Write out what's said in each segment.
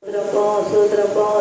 சோதரப்பா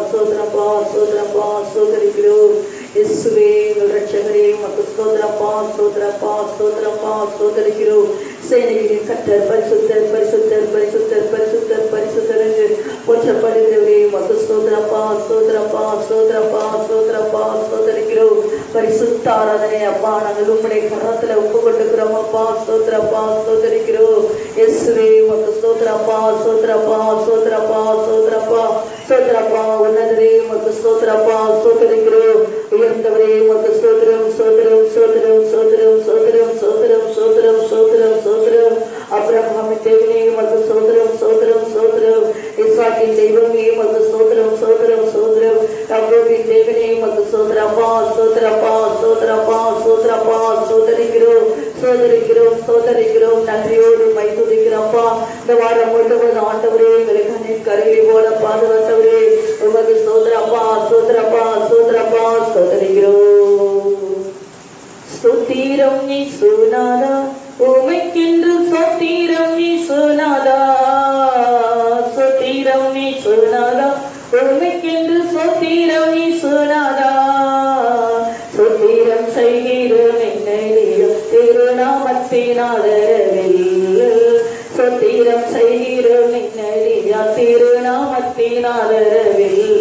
சோதரப்பா சோதரப்பா சோதரிக்கிறோம். இயேசுவே எங்கள் இரட்சகரே உமக்கு ஸ்தோத்திரப்பா ஸ்தோத்திரப்பா ஸ்தோத்திரப்பா ஸ்தோதரிக்கிறோம். சேனைகளின் கர்த்தர் பரிசுத்தர் பரிசுத்தர் பரிசுத்தர் பரிசுத்தர் பரிசுத்தர் என்று போற்றப்படுகிறவரே உமக்கு ஸ்தோத்திரப்பா ஸ்தோத்திரப்பா ஸ்தோத்திரப்பா ஸ்தோத்திரப்பா ஸ்தோதரிக்கிறோம். பரிசுத்த ஆராதனை அப்பா நாங்கள் உம்முடைய கரத்துல ஒப்பு கொண்டுக்கிறோம் அப்பா ஸ்தோத்திரப்பா ஸ்தோதரிக்கிறோம். இயேசுவே உமக்கு ஸ்தோத்திரப்பா ஸ்தோத்திரப்பா ஸ்தோத்திரப்பா ஸ்தோத்திரப்பா ஸ்தோத்திரப்பா உன்னதரே உமக்கு ஸ்தோத்திரப்பா ஸ்தோதரிக்கிறோம். உயர்ந்தவரே உமக்கு ஸ்தோத்திரம் ஸ்தோத்திரம் ஸ்தோத்திரம் ஸ்தோத்திரம் ஸ்தோத்திரம் ஸ்தோத்திரம் ஸ்தோத்திரம் ஸ்தோத்திரம் ஸ்தோத்திரம். அபிரகாமின் தேவனே உமக்கு ஸ்தோத்திரம் ஸ்தோத்திரம் ஸ்தோத்திரம். இஸ்ஹாக்கின் தெய்வமே உமக்கு ஸ்தோத்திரம் ஸ்தோத்திரம் ஸ்தோத்திரம். யாக்கோபின் தேவனே உமக்கு ஸ்தோத்திரப்பா ஸ்தோத்திரப்பா ஸ்தோத்திரப்பா ஸ்தோத்திரப்பா ஸ்தோதரிக்கிறோம் ஸ்தோதரிக்கிறோம் ஸ்தோதரிக்கிறோம். நன்றியோடு மை துதிக்கிறோம்ப்பா. இந்த வாரம் முழுவதும் ஆண்டவரே எங்களுக்கு அன்னைக்கு கருவி போல பாதுகாத்தவரே உமக்கு ஸ்தோத்திரப்பா ஸ்தோத்திரப்பா ஸ்தோத்திரப்பா ஸ்தோதரிக்கிறோம். ஸ்தோத்திரம் இயேசுநாதா உமக்கென்று ஸ்தோத்திரம் இயேசுநாதா ஸ்தோத்திரம் இயேசுநாதா உமக்கென்று ஸ்தோத்திரம் இயேசுநாதா. ஸ்தோத்திரம் செய்கிறோம் என்னையும் திருநாமத்தின் ஆதரவில் ஸ்தோத்திரம் செய்கிறோம் என்னையா திருநாமத்தின் ஆதரவில்.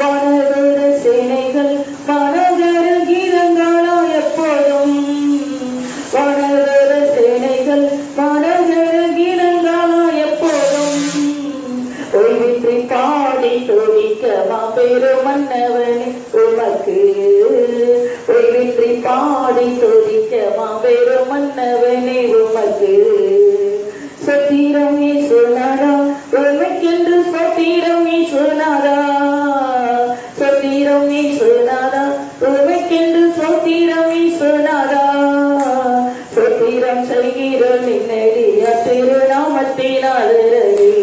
வானதர சேனைகள் வானதர கீதங்களா எப்போதும் வானதர சேனைகள் வானதர கீதங்களா எப்போதும் ஓய்வின்றி பாடி துதிக்க மாபெரும் மன்னவனே உமக்கு ஓய்வின்றி பாடி துதிக்க மாபெரும் மன்னவனே உமக்கு. ஸ்தோத்திரம் இயேசுநாதா உமக்கென்று ஸ்தோத்திரம் இயேசுநாதா ஸ்தோத்திரம் இயேசுநாதா உமக்கென்று ஸ்தோத்திரம் இயேசுநாதா. ஸ்தோத்திரம் செய்கிறோம் என்னடியா திருநாமத்தின் ஆதரவில்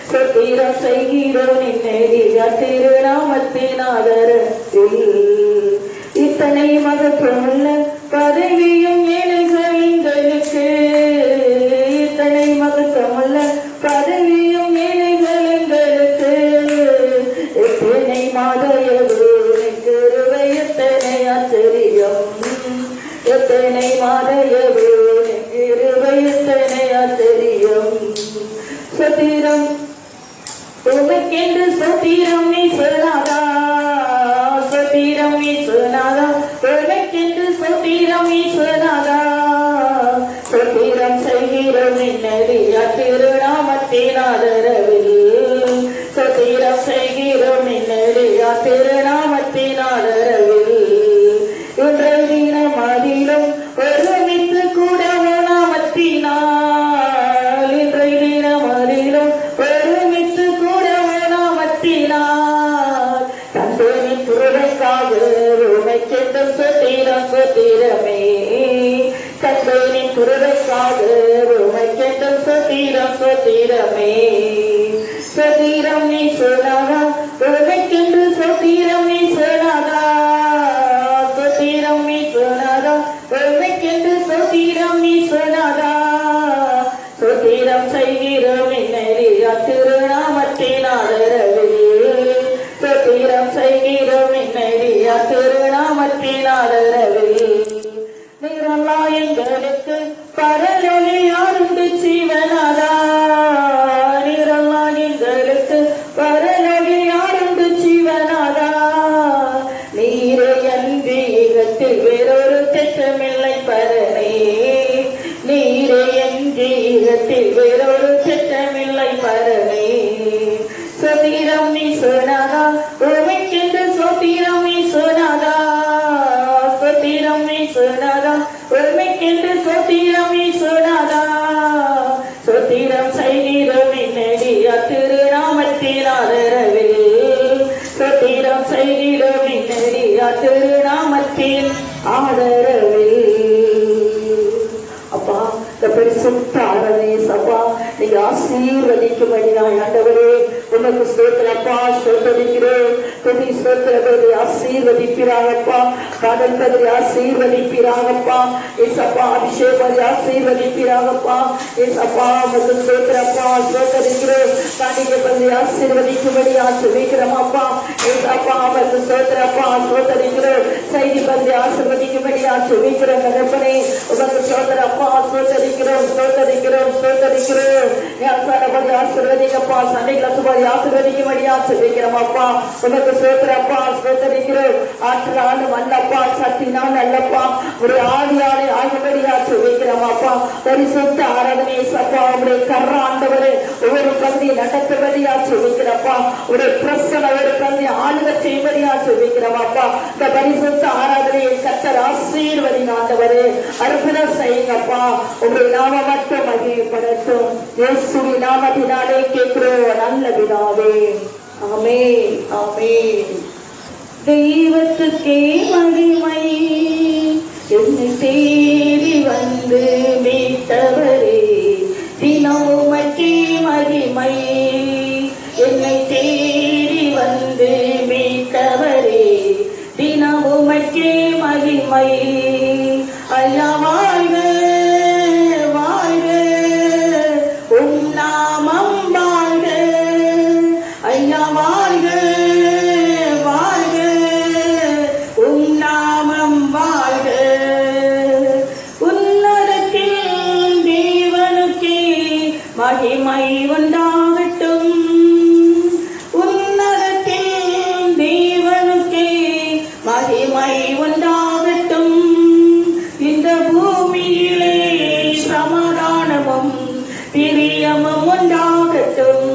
ஸ்தோத்திரம் செய்கிறோம் என்னடியா திருநாமத்தின் ஆதரவில். இத்தனை மகத்துவமுள்ள பதவியும் ஏழைகள் எங்களுக்கு இத்தனை மகத்துவமுள்ள பதவியும் ஏழைகள் எங்களுக்கு எத்தனை மாதயவு கிருபை எத்தனை ஆச்சரியம் எத்தனை மாதயவு கிருபை எத்தனை ஆச்சரியம். ஸ்தோத்திரம் உமக்கென்று ஸ்தோத்திரம் இயேசுநாதா ஸ்தோத்திரம் இயேசுநாதா உமக்கென்று ஸ்தோத்திரம் இயேசுநாதா. ஸ்தோத்திரம் செய்கிறோம் என்னடியா திருநாமத்தின் ஆதரவில் ஸ்தோத்திரம் செய்கிறோம் என்னடியா திருநாமத்தின் ஆதரவில். இன்றைய தினம் அதிலும் ஒருமித்து கூட நாமத்தினால் இன்றைய தினம் அதிலும் ஒருமித்து கூட நாமத்தினால் தந்தையின் குரலுக்காக உமைக்கென்று ஸ்தோத்திரம் ஸ்தோத்திரமே தந்தையின் குரலுக்காக உமைக்கென்று ஸ்தோத்திரம் ஸ்தோத்திரமே. ஸ்தோத்திரம் இயேசுநாதா உமைக்கென்று ஸ்தோத்திரம் இயேசுநாதா ஸ்தோத்திரம் இயேசுநாதா உமைக்கென்று ஸ்தோத்திரம் இயேசுநாதா. ஸ்தோத்திரம் செய்கிறோம் என்னடியா திருநாமத்தின் ஆதரவில் ஸ்தோத்திரம் செய்கிறோம் என்னடியா திருநாமத்தின் ஆதரவில். நீரல்லா எங்களுக்கு பரலொளி யாருண்டு ஜீவனாதா நீரல்லா எங்களுக்கு பரலொளி யாருண்டு ஜீவனாதா. நீரே அன்றி ஈகத்தில் வேறொரு திட்டமில்லை பரனே நீரே அன்றி ஈகத்தில் வேறொரு திட்டமில்லை பரனே. ஸ்தோத்திரம் இயேசுநாதா உமக்கென்று ஸ்தோத்திரம் இயேசுநாதா ஸ்தோத்திரம் இயேசுநாதா உமக்கென்று ஸ்தோத்திரம் இயேசுநாதா. ஸ்தோத்திரம் செய்கிறோம் என்னடியா திருநாமத்தின் ஆதரவில் ஸ்தோத்திரம் செய்கிறோம் என்னடியா திருநாமத்தின் ஆதரவில். அப்பா இந்த பரிசுத்த ஆராதனை சபா நீங்க ஆசீர்வதிக்கும்படினாய் ஆண்டவரே உமக்கு ஸ்தோத்திரப்பா, ஸ்தோத்திரிக்கிறோம். துதி ஸ்தோத்திரத்தை ஆசீர்வதிப்பீராகப்பா. காதல் கதிரை ஆசீர்வதிப்பீராகப்பா. ஏசப்பா அபிஷேகத்தை ஆசீர்வதிப்பீராகப்பா. ஏசப்பா உமக்கு ஸ்தோத்திரப்பா, ஸ்தோத்திரிக்கிறோம். காணிக்கை பந்தி ஆசீர்வதிக்கும்படியா ஜெபிக்கிறோமப்பா. ஏசப்பா உமக்கு ஸ்தோத்திரப்பா, ஸ்தோத்திரிக்கிறோம். செய்தி பந்தி ஆசீர்வதிக்கும்படியா ஜெபிக்கிறோம். தகப்பனே உமக்கு ஸ்தோத்திரப்பா, ஸ்தோத்திரிக்கிறோம், ஸ்தோத்திரிக்கிறோம், ஸ்தோத்திரிக்கிறோம். ஞானபடி ஆசீர்வதிக்கப்பா. சண்டை கிளாசுபடி ஆசீர்வதிக்கும்படியா ஜெபிக்கிறோமப்பா. உமக்கு ஸ்தோத்திரப்பா, ஸ்தோத்திரிக்கிறோம். ஆற்றலான மல்லப்பா, சக்தினான் அல்லப்பா, ஒரு ஆவியாலே ஆகும்படியா ஜெபிக்கிறோமப்பா. பரிசுத்த ஆராதனை சப்பா உடைய கர்றாண்டவரே ஒவ்வொரு பகுதியை நடத்துவதையா ஜெபிக்கிறப்பா. ஒரு பிரசன ஒரு பகுதியை ஆளுக செய்வதையா ஜெபிக்கிறோமப்பா. இந்த பரிசுத்த ஆராதனையை கர்த்தர் ஆசீர்வதினாண்டவரே அற்புதம் செய்யுங்கப்பா. உங்களுடைய நாம மட்டும் மகிமைப்படட்டும். இயேசுவின் நாமத்தினாலே கேட்கிறோம் நல்ல பிதாவே. ஆமென், ஆமென். தெய்வத்துக்கே மகிமை, என்னை தேடி வந்து மீட்டவரே. தினம் உமக்கே மகிமை, என்னை தேடி வந்து மீட்டவரே. தினம் உமக்கே மகிமை. ஐயா வாழ்க வாழ்க, உம் நாமம் வாழ்க. ஐயா வாழ்க வாழ்க, உம் நாமம் வாழ்க. உன்னதத்தில் தேவனுக்கே மகிமை உண்டாகட்டும். உன்னதத்தில் தேவனுக்கே மகிமை உண்டாகட்டும். இந்த பூமியிலே சமாதானமும் பிரியமும் உண்டாகட்டும்.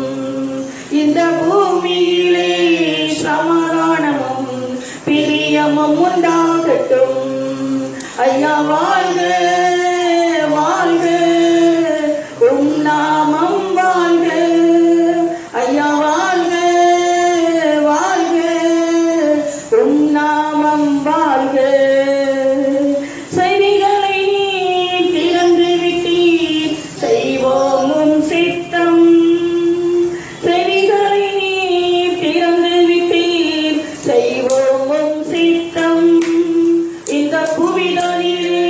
இந்த பூமியிலே சமாதானமும் பிரியமும் உண்டாகட்டும். ஐயா வாழ்க வாழ்க, உம் நாமம் வாழ்க. ஐயா வாழ்க வாழ்க, உம் நாமம் வாழ்க. செய்திகளை திறந்து விட்டீர், செய்வோம் உம் சித்தம். செய்திகளை திறந்து விட்டீர், செய்வோம் உம் சித்தம். இந்த புவிதனிலே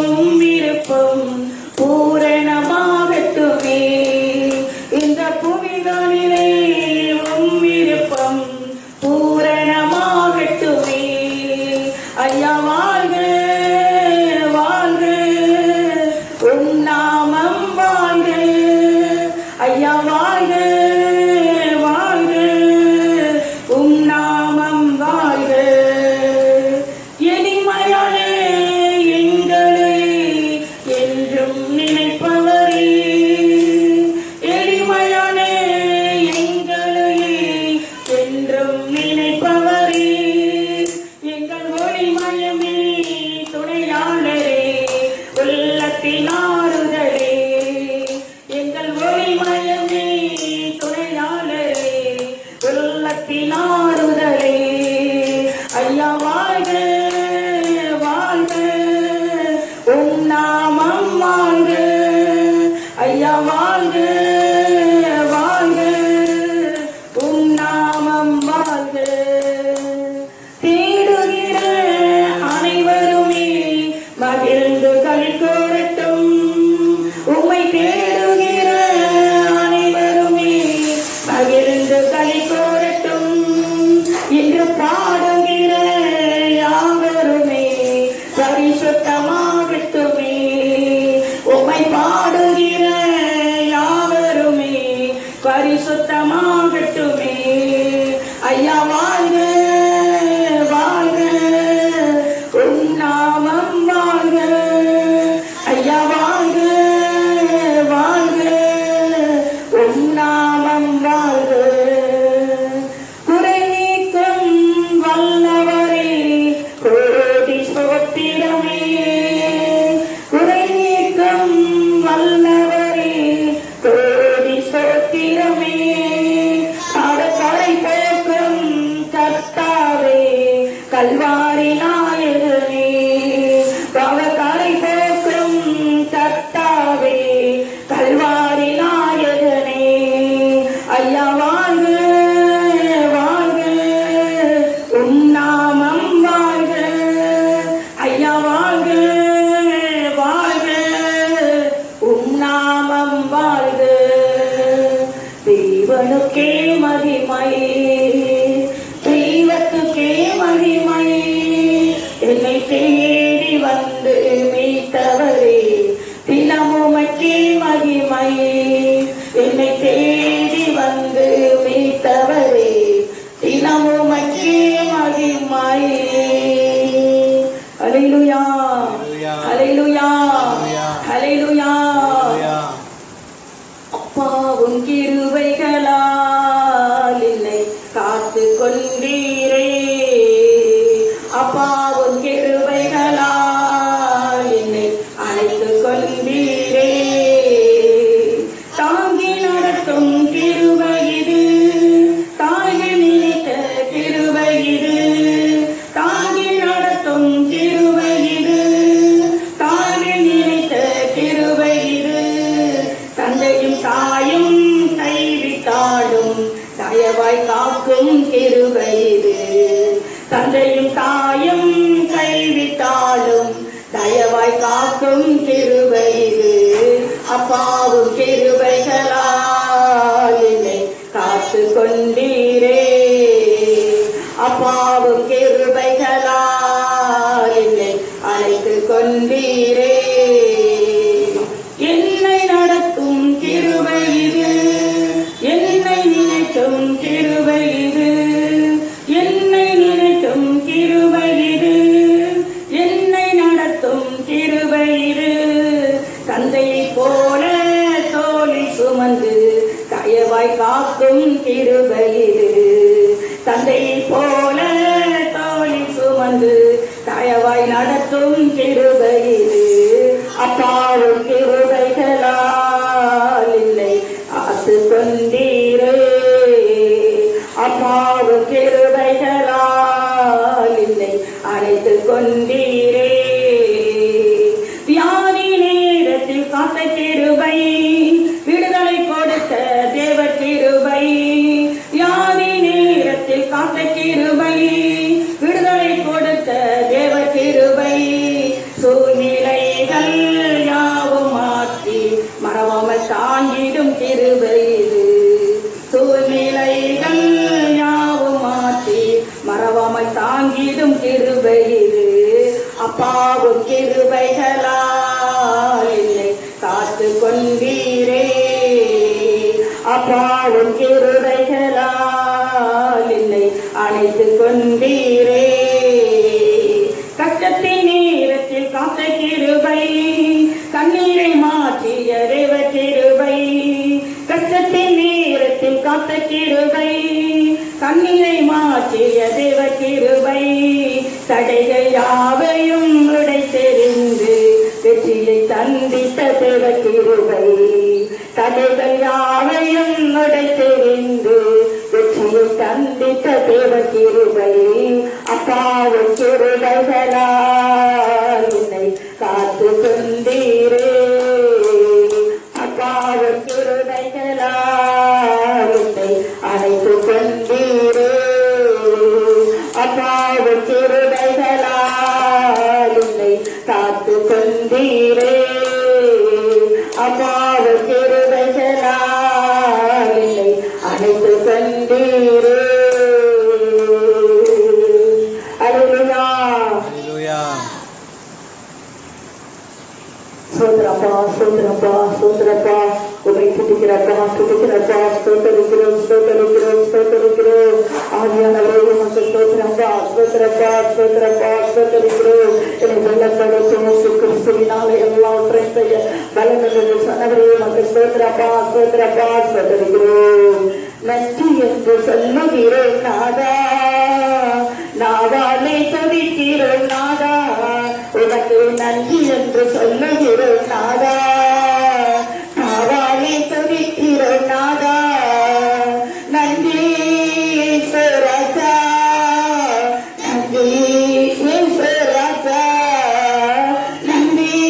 உம் விருப்பம் பூரணமாகட்டுமே. இந்த புவிதனிலே உம் விருப்பம் பூரணமாகட்டுமே. ஐயா வாழ்க வாழ்க, உம் நாமம் வாழ்க. ஐயா வாழ்க வாழ்க, உம் நாமம் வாழ்க. எளிமையானே எங்களை என்றும் நினைப்பவரே. எளிமையானே எங்களை என்றும் நினைப்பவரே. எங்கள் ஒளிமயமே துணையாளரே, உள்ளத்தின் ஆறுதலே. எங்கள் ஒளிமயமே துணையாளரே, உள்ளத்தின் ஆறுதலே. ஐயா வாழ்க வாழ்க, உம் நாமம் வாழ்க. ஐயா வாழ்க வாழ்க, உம் நாமம் வாழ்க. தேடுகிற அனைவருமே மகிழ்ந்து களி கூறட்டும். உம்மை தேடுகிற அனைவருமே மகிழ்ந்து களி கூறட்டும். இன்று பாடுகிற யாவருமே பரிசுத்தமாகட்டுமே. உம்மை பாடுகிற யாவருமே பரிசுத்தமாகட்டுமே. ஐயா வாழ்க வாழ்க, உம் நாமம் வாழ்க. ஐயா வாழ்க வாழ்க, உம் நாமம் வாழ்க. குறை நீக்கும் வல்லவரே கோடி ஸ்தோத்திரமே. குறை நீக்கும் வல்லவரே கோடி ஸ்தோத்திரமே. கடற்கரை போக்கும் தேவனுக்கே மகிமை, தெய்வத்துக்கே மகிமை. என்னை தேடி வந்து மீட்டவரே தினமுமக்கே மகிமை. என்னை தேடி வந்து மீட்டவரே தினமுமக்கே மகிமை. ஹல்லேலூயா, ஹல்லேலூயா, ஹல்லேலூயா. அப்பா உன் கிருபைகளால் என்னை காத்து கொண்டீரே. அப்பா உன் கிருபைகளால் என்னை அழைத்து கொண்டீரே. தாங்கி நடத்தும் கிருபை இது, தாங்கி நினைத்த கிருபை இது. தாங்கி நடத்தும் கிருபை இது, தாங்கி நினைத்த கிருபை இது. தந்தையும் தாயும் கைவிட்டாலும் தயவாய் காக்கும் கிருபை இது. தந்தையும் தாயும் கைவிட்டாலும் தயவாய் காக்கும் கிருபை இது. அப்பாவும் கிருபைகளால் என்னை காத்து கொண்டீரே. அப்பாவும் கிருபைகளால் என்னை அழைத்து கொண்டீரே. என்னை நடத்தும் கிருபை இது, என்னை நினைக்கும் கிருபை இது. என்னை நினைக்கும் கிருபை இது, என்னை நடத்தும் கிருபை இது. தந்தையைப் போல தோளி சுமந்து தயவாய் காக்கும் கிருபை இது. தந்தையைப் போல தோளி சுமந்து தயவாய் நடத்தும் கிருபை இது. அப்பாவும் கிருபைகளால் என்னை காத்து கொண்டீரே. அப்பாவும் கிருபைகளால் என்னை அழைத்து கொண்டீரே. வியாதி நேரத்தில் காத்த கிருபை, விடுதலை கொடுத்த தேவ கிருபை. வியாதி நேரத்தில் காத்த கிருபை, விடுதலை கொடுத்த தேவ கிருபை. சூழ்நிலைகள் யாவும் மாற்றி மறவாமல் தாங்கிடும் கிருபை இது. சூழ்நிலைகள் யாவும் மாற்றி மறவாமல் தாங்கிடும் கிருபை இது. அப்பாவும் கிருபைகளால் என்னை காத்து கொண்டீரே. அப்பாவும் கிருபைகளால் என்னை அழைத்து கொண்டீரே. கஷ்டத்தின் நேரத்தில் காத்த கிருபை, கண்ணீரை மாற்றிய தேவ கிருபை. கஷ்டத்தின் நேரத்தில் காத்த கிருபை, கண்ணீரை மாற்றிய தேவ கிருபை. தடைகள் யாவையும் உடைத்தெறிந்து வெற்றியை தந்தித்த தேவ கிருபை. தடைகள் யாவையும் உடைத்தெறிந்து வெற்றியை தந்தித்த தேவ கிருபை. அப்பாவும் கிருபைகளால் என்னை காத்து கொண்டீரே. அப்பாவும் கிருபைகளால் என்னை அழைத்து கொண்டீரே. அப்பாவும் கிருபைகளால் என்னை காத்து கொண்டீரே. அப்பாவும் கிருபைகளால் என்னை அழைத்து கொண்டீரே. அல்லேலூயா, அல்லேலூயா. சோதரப்பா, சோதரப்பா, சோதரப்பா. உமை துதிக்கிறப்பா, துதிக்கிறப்பா. ஸ்தோத்தரிக்கிறோம், ஸ்தோத்தரிக்கிறோம், ஸ்தோத்தரிக்கிறோம். ஆவியானவரே உமக்கு ஸ்தோத்திரப்பா, ஸ்தோத்திரப்பா, ஸ்தோத்திரப்பா, ஸ்தோத்தரிக்கிறோம். என்னை வெள்ளப்படுத்தும் இயேசு கிறிஸ்துவினாலே எல்லாவற்றையும் செய்ய பலனுள்ளது சொன்னவரே உமக்கு ஸ்தோத்திரப்பா, ஸ்தோத்திரப்பா, ஸ்தோத்தரிக்கிறோம். நன்றி என்று சொல்லுகிறேன் நாதா, நாவாலே துதிக்கிறேன் நாதா. உனக்கு நன்றி என்று சொல்லுகிறேன் நாதா, நாவாலே துதிக்கிறேன் நாதா. நன்றி ராஜா, நன்றி ராஜா, நன்றி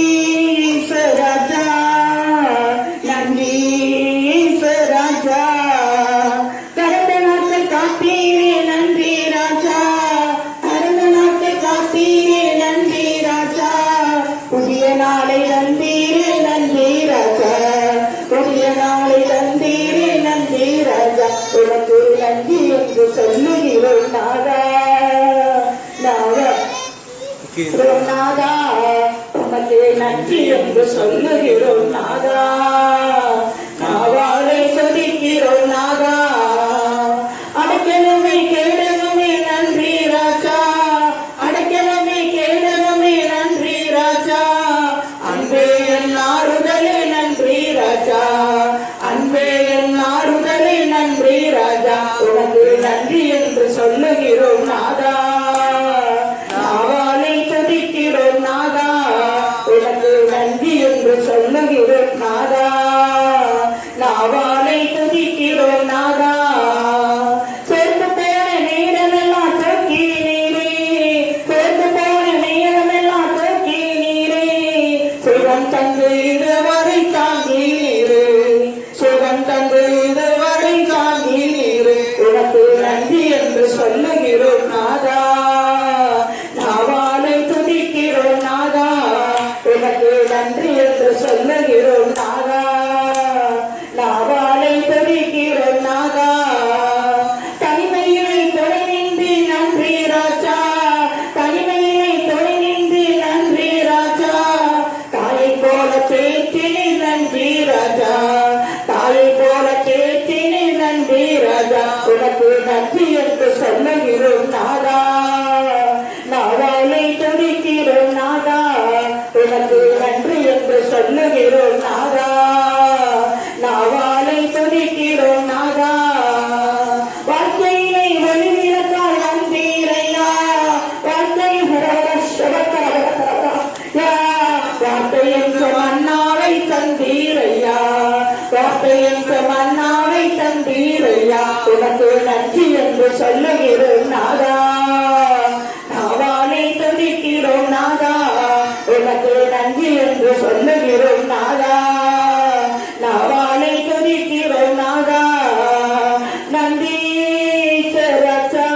ராஜா, நன்றி ராஜா. கடந்த நாட்கள் காத்தீரே நன்றி ராஜா, கடந்த நாட்கள் காத்தீரே நன்றி ராஜா. புதிய நாளை நன்றி நன்றி உனக்கு நன்றி என்று சொல்லுகிறோம் நாதா. நாதா நாதா உனக்கு நன்றி என்று சொல்லுகிறோம் நாதா. நாவாலை துதிக்கிறோம் நாதா. அடைக்கலமே கேடகமே நன்றி ராஜா. அடைக்கலமே கேடகமே நன்றி ராஜா. அன்பே என் ஆறுதலே நன்றி ராஜா. அன்பே என் ஆறுதலே நன்றி ராஜா. உனக்கு நன்றி என்று சொல்லுகிறோம் நாதா. நாவாலை துதிக்கிறோம் நாதா. உனக்கு நன்றி என்று சொல்லுகிறோம் நாதா. நாவாலை துதிக்கிறோம் நாதா. சேர்ந்து போன நேரமெல்லாம் தூக்கி நீரே. சேர்ந்து போன நேரமெல்லாம் தூக்கி நீரே. சுகம் தந்து இதுவரை தாங்கி நீரே. சுகம் தந்து இதுவரை தாங்கி நீரே. உனக்கு நன்றி என்று சொல்லுகிறோம் நாதா. நாவாலை துதிக்கிறோம் நாதா. உனக்கு நன்றி என்று சொல்லுகிறோம் நாதா. நாவாலை துதிக்கிறோம் நாதா. தனிமையினை துணை நின்று நன்றி ராஜா. தனிமையினை துணை நின்று நன்றி ராஜா. தாயை போல தேற்றினை நன்றி ராஜா. தாயை போல தேற்றினை நன்றி ராஜா. உனக்கு நன்றி என்று சொல்லுகிறோம் நாதா. நாவாலை துதிக்கிறோம் நாதா. உனக்கு நன்றி என்று சொல்லுகிறோம் நாதா. நாவாலை துதிக்கிறோம் நாதா. வாழ்க்கையினை வழிவிலக்கால் நன்றீரையா. வாழ்க்கை வார்த்தை என்ற மன்னாவை தந்தீரையா. வார்த்தை என்ற மன்னாவை தந்தீரையா. உனக்கு நன்றி என்று சொல்லுகிறோம் நாதா. நாவாலை துதிக்கிறோம் நாதா. உனக்கு நன்றி என்று சொல்லுகிறோம் நாதா. நாவாலை துதிக்கிறோம் நாதா. நன்றி ராஜா.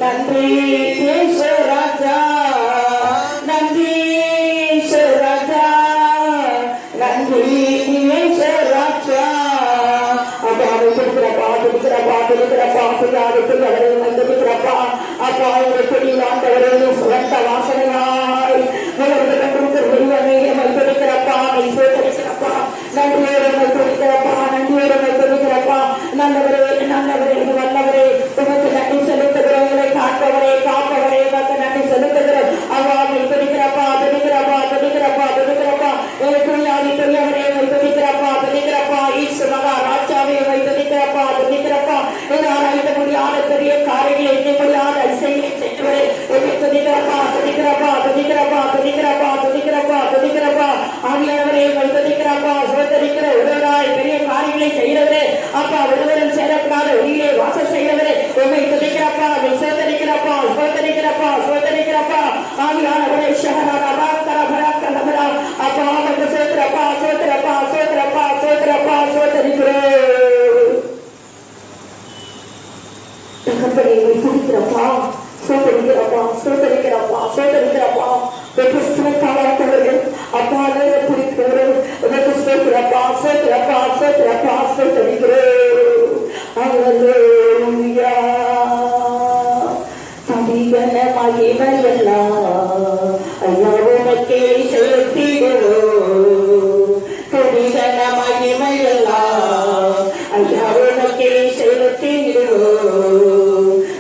நன்றி ராஜா. நன்றி ராஜா. நன்றி ராஜா. அப்பா கொடுக்கிறப்பா கொடுக்கிறப்பா கொடுக்கிறப்பா புரியாதது அவரை வந்திருக்கிறப்பா. அப்பா ஒரு கொடியாண்டவரே சுகந்த வாசனையாய் கொடுக்கிறப்பா. நீ சேர்த்திருக்கிறப்பா. நன்றியோடு கொடுக்கிறப்பா. நன்றியோடு கொடுக்கிறப்பா. நல்லவரே நல்லவரே வல்லவரே உனக்கு நன்றி செலுத்துகிறோம். உங்களை காப்பவரே காப்பவரே உனக்கு நன்றி செலுத்துகிறோம். அவ்வாறு துடிக்கிறப்பா துடிக்கிறப்பா துடிக்கிறப்பா துடிக்கிறப்பா. துணியாதி துணியவரே துடிக்கிறப்பா துடிக்கிறப்பா. ஈஸ்வர மகா ராஜாவே துடிக்கிறப்பா துடிக்கிறப்பா. அழைக்க முடியாத பெரிய காரியங்களை எண்ண முடியாத அதிசயங்களை செய்வரே துதிக்கிறப்பா துதிக்கிறப்பா துதிக்கிறப்பா துதிக்கிறப்பா துதிக்கிறப்பா துதிக்கிறப்பா. ஆகியவரே துதிக்கிறப்பா. சுதந்திரிக்கிற ஒருவராய் பெரிய காரியங்களை செய்கிறவரே. அப்பா ஒருவரும் சேரக்கூடாத ஒளியிலே வாசல் செய்கிறவரே உண்மை துதிக்கிறப்பா. சுதந்திரிக்கிறப்பா சுதந்திரிக்கிறப்பா சுதந்திரிக்கிறப்பா. ஆகியானவரே ஷஹரா கரபரா அப்பா வந்து சோத்திரப்பா சோத்திரப்பா சோத்திரப்பா சோத்திரப்பா சோதரிக்கிறோம். தகப்பனே துதிக்கிறப்பா சோதரிக்கிறப்பா சோதரிக்கிறப்பா சோதரிக்கிறப்பா. வெற்றிஸ்தவர்கள் அப்பா குறிக்கிறோம். உனக்கு சோத்திரப்பா சோத்திரப்பா சோத்திரப்பா சோதரிக்கிறோம். அல்லேலூயா. அதிகன மகிமையெல்லாம் ஐயா உனக்கே செலுத்திடுவோம். அதிகன மகிமையெல்லாம் ஐயா உனக்கே செலுத்திடுவோம்.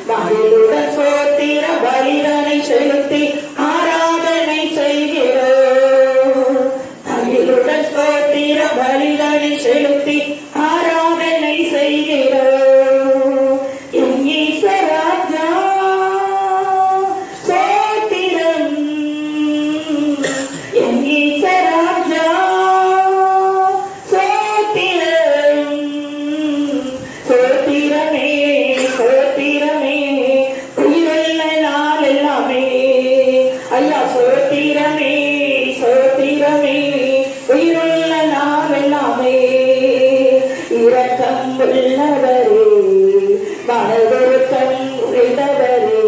மகிழுடன் சோத்திர பலிதனை செலுத்தி ஆராதனை செய்கிறோம். மகிழுடன் சோத்திர பலிதனை செலுத்தி ஆராதனை செய்கிறோம். என் ஈஸ்வராஜா சோத்திரம். என் ஈஸ்வராஜா சோத்திரம். சோத்திரமே சோத்திரமே உயிருள்ள நாள் எல்லாமே. ஐயா சோத்திரமே சோத்திரமே உயிருள்ள நாள் எல்லாமே. இரக்கம் உள்ளவரே மனதுருக்கம் உடைந்தவரே.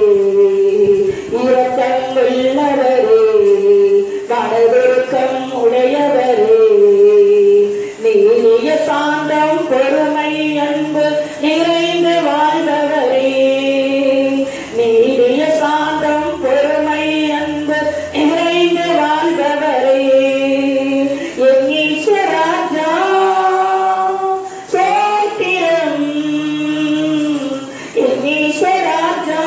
இரக்கம் உள்ளவரே மனதுருக்கம் உடையவரே. நீரிய சாந்தம் பொறுமை அன்பு நிறைந்து வாழ்பவரே, நீடிய சாந்தம் பொறுமை அன்பு நிறைந்து வாழ்பவரே, என் ஈஸ்வராஜா சோத்திரம், என் ஈஸ்வராஜா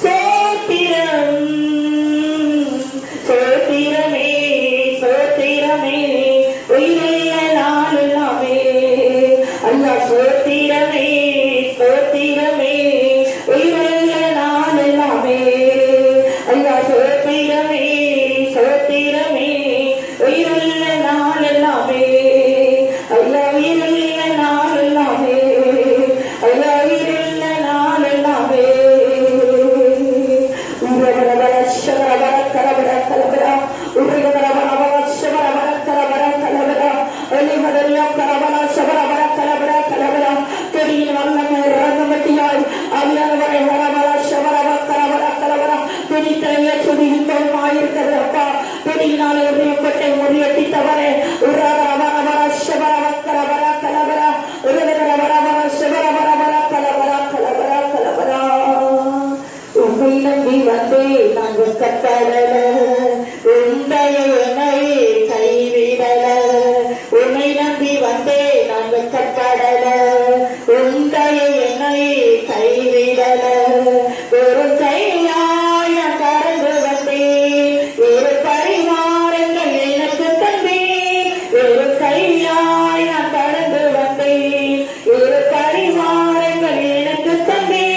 சோத்திரம், சோத்திரமே சோத்திரமே உயிருள்ள நாளெல்லாமே, ஐயா சோத்திரமே சோத்திரமே உயிருள்ள நாளெல்லாமே, ஐயா சோத்திரமே சோத்திரமே உயிருள்ள நாளெல்லாமே, ஐயா உயிருள்ள நாளெல்லாமே, ஐயா உயிருள்ள நாளெல்லாமே. உம்மை நம்பி வந்தே நான் வெட்கப்படல, உந்தைய என்னை கைவிடல, உம்மை நம்பி வந்தே நான் வெட்கப்படல, உந்தைய என்னை கைவிடல, ஒரு கையாய் நான் கடந்து வந்தேன், ஒரு பரிமாறங்கள் எனக்கு தந்தேன், ஒரு கையாய் நான் கடந்து வந்தேன், ஒரு பரிமாறங்கள் எனக்கு தந்தேன்.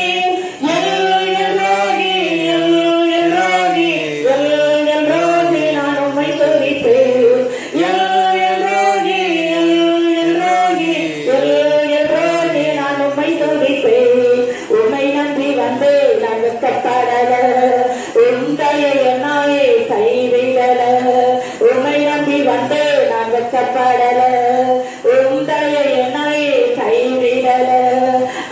உம்மை நம்பி வந்தே நான் வெட்கப்படல, உந்தைய என்னை கைவிடல, உம்மை நம்பி வந்தே நான் வெட்கப்படல, உந்தைய என்னை கைவிடல.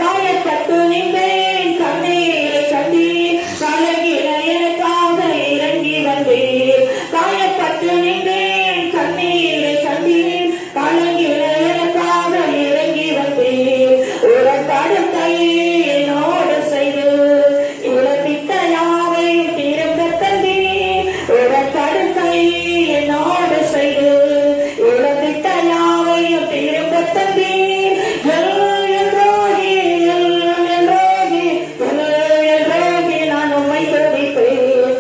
காயப்பட்டு நின்றேன் கண்ணீரை கண்டீர், கலங்கின எனக்காக இறங்கி வந்தீர், காயப்பட்டு நின்றேன் கண்ணீரை கண்டீர், கலங்கின எனக்காக இறங்கி வந்தீர், ஒரு படத்தை என்னோடு செய்து இழப்பித்த யாவையும் திரும்ப தந்தீர், ஒரு படத்தை என்னோடு செய்து இழப்பித்த யாவையும் திரும்ப தந்தீர். நான் உம்மை துதிப்பேன்,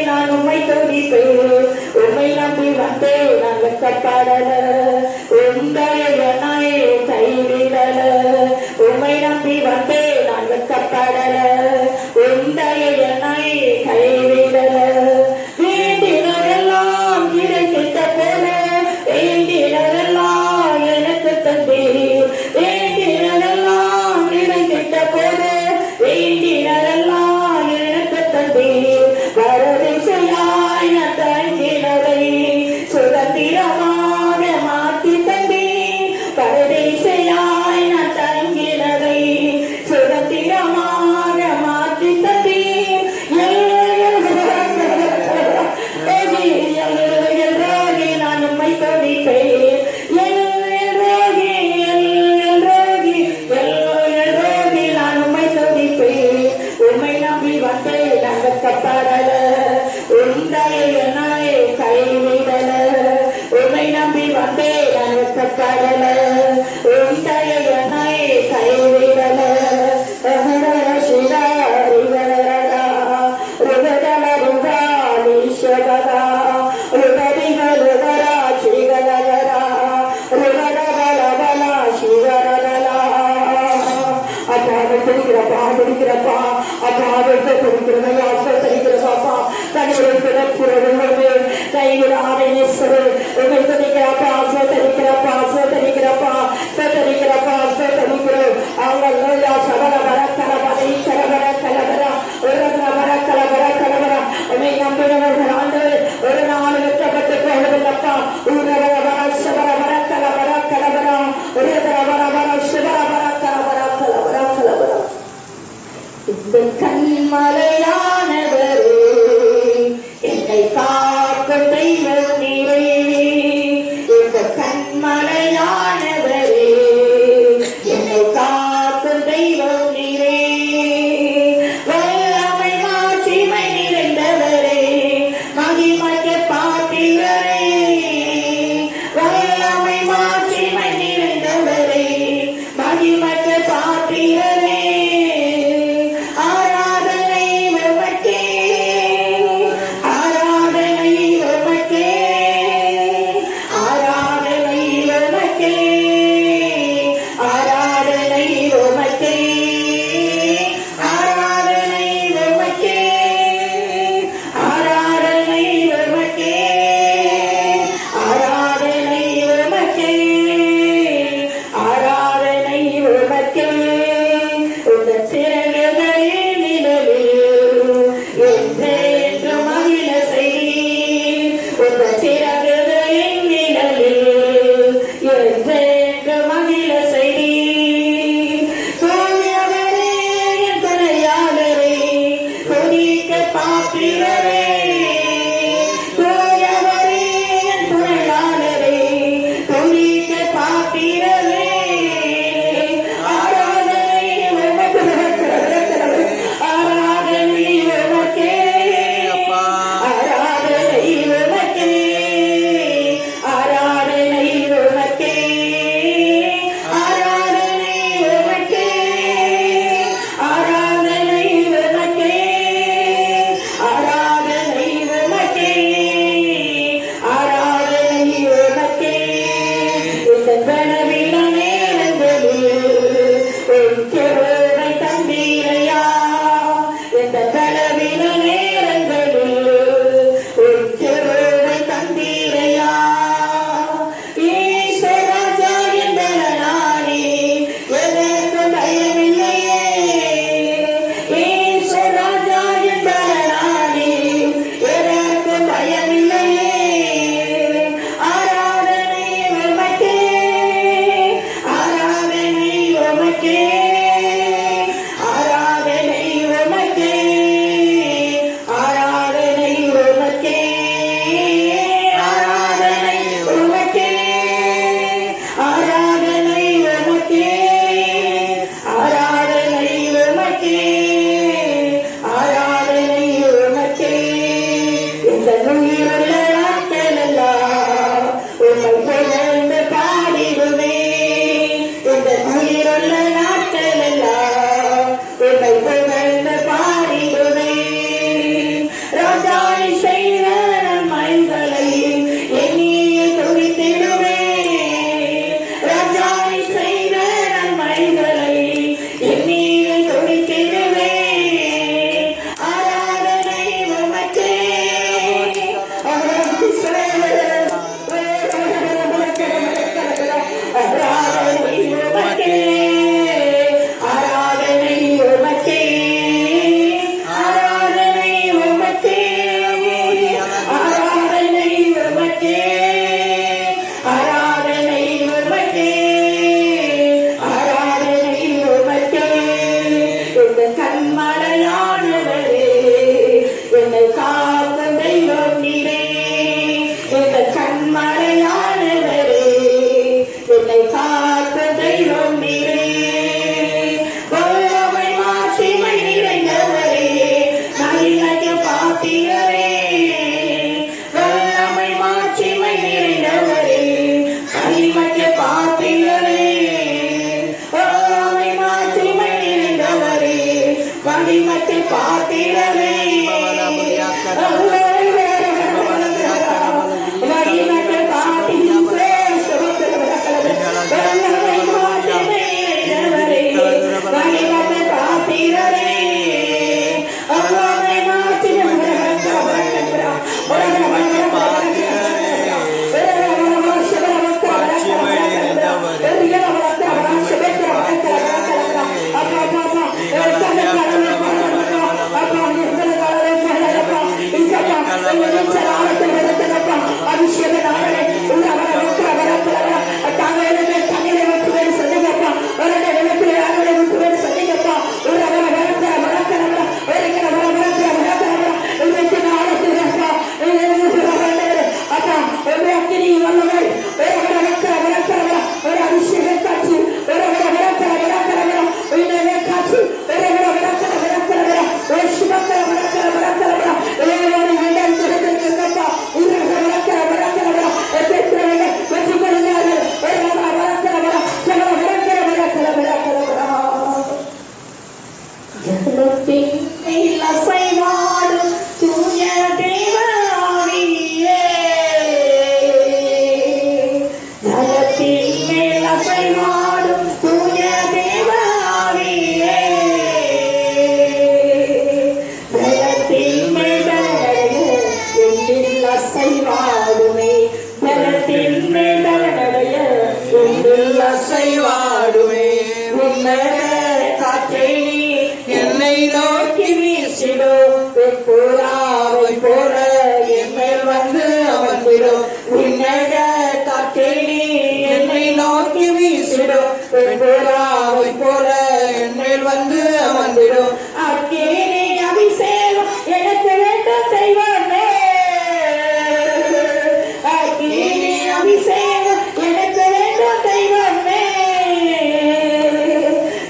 நான் உம்மை துதிப்பேன். உம்மை நம்பி வந்தே நான் வெட்கப்படல, உந்தைய என்னை கைவிடல, உம்மை நம்பி வந்தே நான் வெட்கப்படல, உந்தைய என்னை கைவிடல. வேண்டினதெல்லாம் கிடைத்த போல வேண்டினதெல்லாம் எனக்கு தந்தீர், வேண்டினதெல்லாம் கிடைத்த போல வேண்டினதெல்லாம் எனக்கு தந்தீர். பரதேசியாய் நான் தங்கினதை சுதந்திரமாக மாற்றி தந்தீர், பரதேசியாய் நான் தங்கினதை சுதந்திரமாக மாற்றி தந்தீர். நான் உம்மை துதிப்பேன், நான் உம்மை துதிப்பேன். உம்மை நம்பி வந்தே நான் வெட்கப்படல, உந்தைய என்னை கைவிடல, உம்மை நம்பி வந்தே நான் வெட்கப்படல, உந்தைய என்னை கைவிடல. துடிக்கிறப்பா, அப்பா வெட்ட துடிக்கிறத ஆசரிக்கிறப்பாப்பா, கண்ணீர் கைவிடாத நேசரே, உங்களை துடிக்கிறப்பா, சோதரிக்கிறப்பா, சோதரிக்கிறப்பா, சோதரிக்கிறப்பா, சோதரிக்கிறோம். அவங்க சபல வர கலவரை கலவர கலவர ஒரு வர கலவர கலவர உன்னை நம்பினவர்கள் ஆண்டு ஒரு நாள் வெட்டப்பட்டு போவதில்லப்பா. ஊரவர வர சபர வர கலவர கலவர ஒரு வர வர சிவர வர கலவர கலவர கலவர. இந்த கண்மலையானவரே என்னை காக்கும் தெய்வம் நீரே, கண்மலையானவரே, என்னை காக்கும் தெய்வம் நீரே. வல்லமை மாட்சிமை நிறைந்தவரே, மகிமைக்கு பாத்திரரே. வல்லமை மாட்சிமை நிறைந்தவரே, மகிமைக்கு பாத்திரரே. ஆராதனை உமக்கே, ஆராதனை உமக்கே, ஆராதனை உமக்கே, ஆராதனை உமக்கே, ஆராதனை உமக்கே, ஆராதனை உமக்கே, ஆராதனை உமக்கே, ஆராதனை உமக்கே. உந்தன் சிறகுகளின் நிழலில் என்றென்று மகிழ செய். உந்தன் சிறகுகளின் நிழலில் என்றென்று மகிழ செய். தூயவரே, என் துணையாளரே, துதிக்க பாத்திரரே. தூயவரே, என் துணையாளரே, துதிக்க பாத்திரரே. ஆராதனை உமக்கு, ஆராதனை உமக்கே, ஆராதனை உமக்கே, ஆராதனை உமக்கே, ஆராதனை உமக்கே, ஆராதனை உமக்கே, ஆராதனை உமக்கே, ஆராதனை உமக்கே. இந்த கனவில நேரங்களில் உன் கிருபை தந்தீரையா. இந்த கனவில நேரங்களில் உன் கிருபை தந்தீரையா. ஈஸ்வரராஜா என்பவனானே, எதற்கு பயமில்லையே. ஈஸ்வரராஜா என்பவனானே, எதற்கு பயமில்லையே. ஆராதனை உமக்கே, ஆராதனை உமக்கே, ஆராதனை உமக்கே, ஆராதனை உமக்கே, ஆராதனை உமக்கே, ஆராதனை உமக்கே, ஆராதனை உமக்கே, ஆராதனை உமக்கே. இந்த உயிருள்ள நாட்களெல்லாம் உம்மை புகழ்ந்து பாடிடுவேன். இந்த உயிருள்ள நாட்களெல்லாம் உம்மை புகழ்ந்து பாடிடுவேன். ராஜாவை செய்த நன்மைகளை எண்ணியே துதித்திடுவேன். ராஜாவை செய்த நன்மைகளை எண்ணியே துதித்திடுவேன். ஆராதனை உமக்கே, ஆராதனை உமக்கே, ஆராதனை உமக்கே, ஆராதனை உமக்கே, ஆராதனை உமக்கே, ஆராதனை உமக்கே, ஆராதனை உமக்கே. இந்த கண்மலையானவரே, என்னை காக்கும் தெய்வம் நீரே. இந்த கண்மலையானவரே, என்னை காக்கும் தெய்வம் நீரே. வல்லமை மாட்சிமை நிறைந்தவரே, மகிமைக்கு பாத்திரரே. வல்லமை மாட்சிமை நிறைந்தவரே, மகிமைக்கு பாத்திரரே. வல்லமை மாட்சிமை நிறைந்தவரே, மகிமைக்கு பாத்திரரே. மகிமைக்கு பாத்திரரே. வல்லமை மாட்சிமை நிறைந்தவரே, மகிமைக்கு பாத்திரரே. வல்லமை மாட்சிமை நிறைந்தவரே, காற்றில் அசைவாடுமே. உன்னத காற்றை நீ என்னை நோக்கி வீசிடும். புறாவை போல என் மேல் வந்து அமர்ந்திடும். உன்னத காற்றை நீ என்னை நோக்கி வீசிடும். புறாவை போல என் மேல் வந்து அமர்ந்திடும். அக்கினி அபிஷேகம் எனக்கு வேண்டும் தெய்வமே. அக்கினி அபிஷேகம் எனக்கு வேண்டும் தெய்வமே.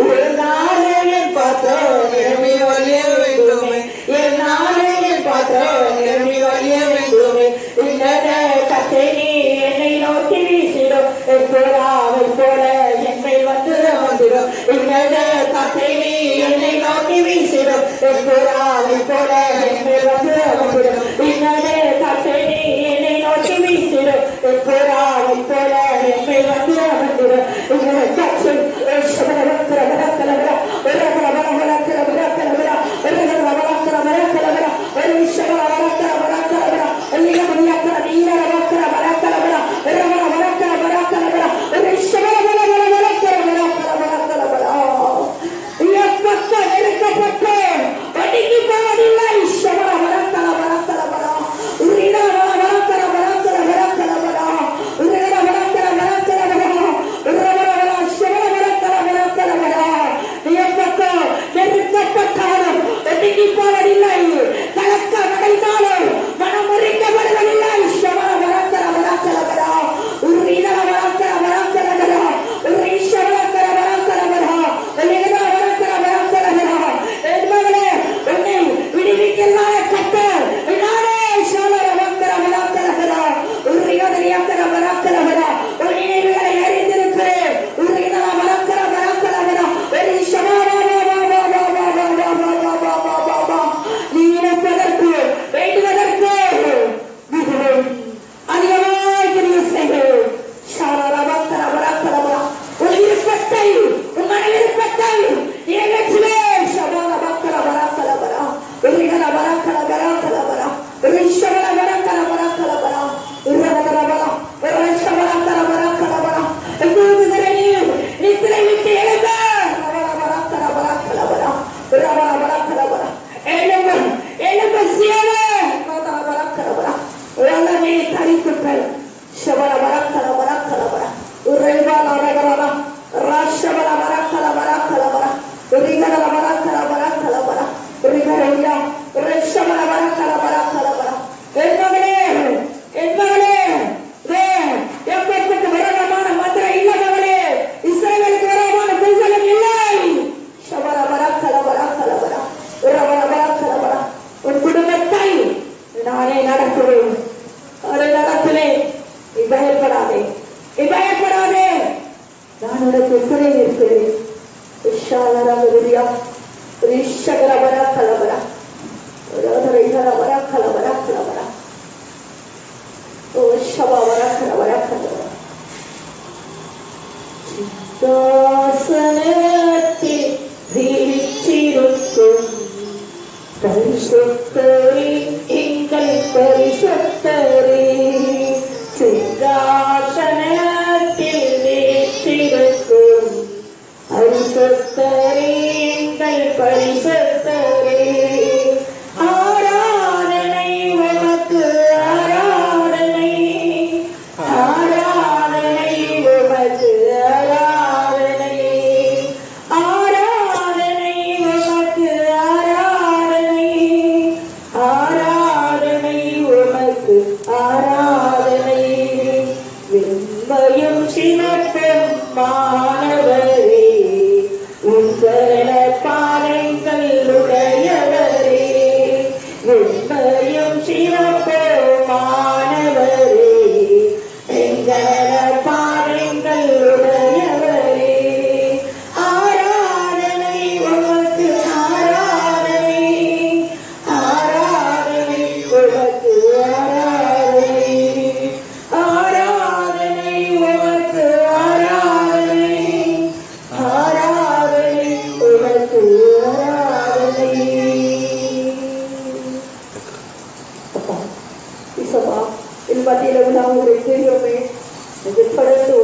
ஒரு நாளில் என் பாத்திரம் நிரம்பி வழிய வேண்டுமே. என் நாளில் பாத்திரம் நிரம்பி வழிய வேண்டுமே. இன்னத கத்தை நீ என்னை நோக்கி வீசிடும். புறாவை போல என் மேல் வந்து அமர்ந்திடும். இன்னத கத்தை நீ என்னை நோக்கி வீசிடும். புறாவை போல என் மேல் வந்து அமர்ந்திடும். இன்னத கத்தை நீ என்னை நோக்கி வீசிடும். புறாவை போல என் மேல் வந்து அமர்ந்திடும்.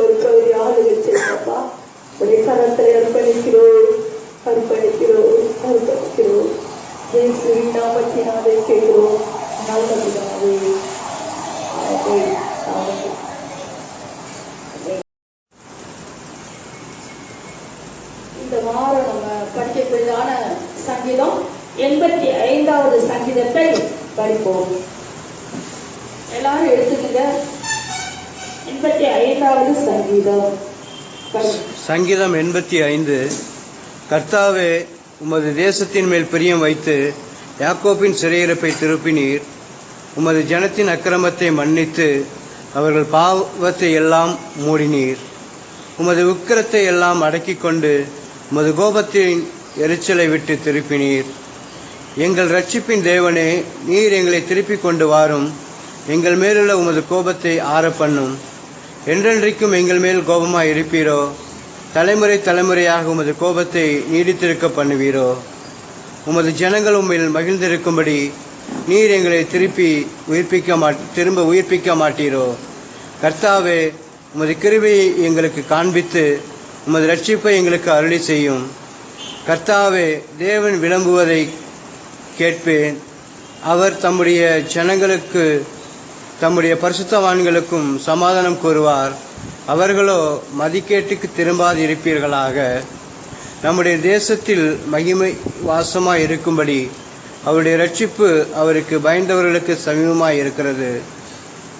ஒரு பகுதி ஆளுகை செய்யப்பா. உடைய கரத்தில் அர்ப்பணிக்கிறோம், அர்ப்பணிக்கிறோம், அர்ப்பணிக்கிறோம். இயேசுவின் நாமத்தினாலே கேட்கிறோம் நல்ல பிதாவே. ஆமென், ஆமென். இந்த வாரம் நம்ம படிக்கக்கூடியதான சங்கீதம் 85வது சங்கீதத்தை படிப்போம். எல்லாரும் எடுத்துக்கங்க. 85வது சங்கீதம். சங்கீதம் 85. கர்த்தாவே, உமது தேசத்தின் மேல் பிரியம் வைத்து யாக்கோபின் சிறையிருப்பை திருப்பினீர். உமது ஜனத்தின் அக்கிரமத்தை மன்னித்து அவர்கள் பாவத்தை எல்லாம் மூடினீர். உமது உக்கிரத்தை எல்லாம் அடக்கிக் கொண்டு உமது கோபத்தின் எரிச்சலை விட்டு திருப்பினீர். எங்கள் இரட்சிப்பின் தேவனே, நீர் எங்களை திருப்பிக் கொண்டு வாரும். எங்கள் மேலுள்ள உமது கோபத்தை ஆற பண்ணும். என்றென்றைக்கும் எங்கள் மேல் கோபமாய் இருப்பீரோ? தலைமுறை தலைமுறையாக உமது கோபத்தை நீடித்திருக்க பண்ணுவீரோ? உமது ஜனங்கள் உம்மில் மகிழ்ந்திருக்கும்படி நீர் எங்களை திரும்ப உயிர்ப்பிக்க மாட்டீரோ? கர்த்தாவே, உமது கிருபையை எங்களுக்கு காண்பித்து உமது இரட்சிப்பை எங்களுக்கு அருளி செய்யும். கர்த்தாவே, தேவன் விளம்புவதை கேட்பேன். அவர் தம்முடைய ஜனங்களுக்கு தம்முடைய பரிசுத்தவான்களுக்கும் சமாதானம் கூறுவார். அவர்களோ மதிக்கேட்டுக்கு திரும்பாதிருப்பீர்களாக. நம்முடைய தேசத்தில் மகிமை வாசமாய் இருக்கும்படி அவருடைய இரட்சிப்பு அவருக்கு பயந்தவர்களுக்கு சமீபமாய் இருக்கிறது.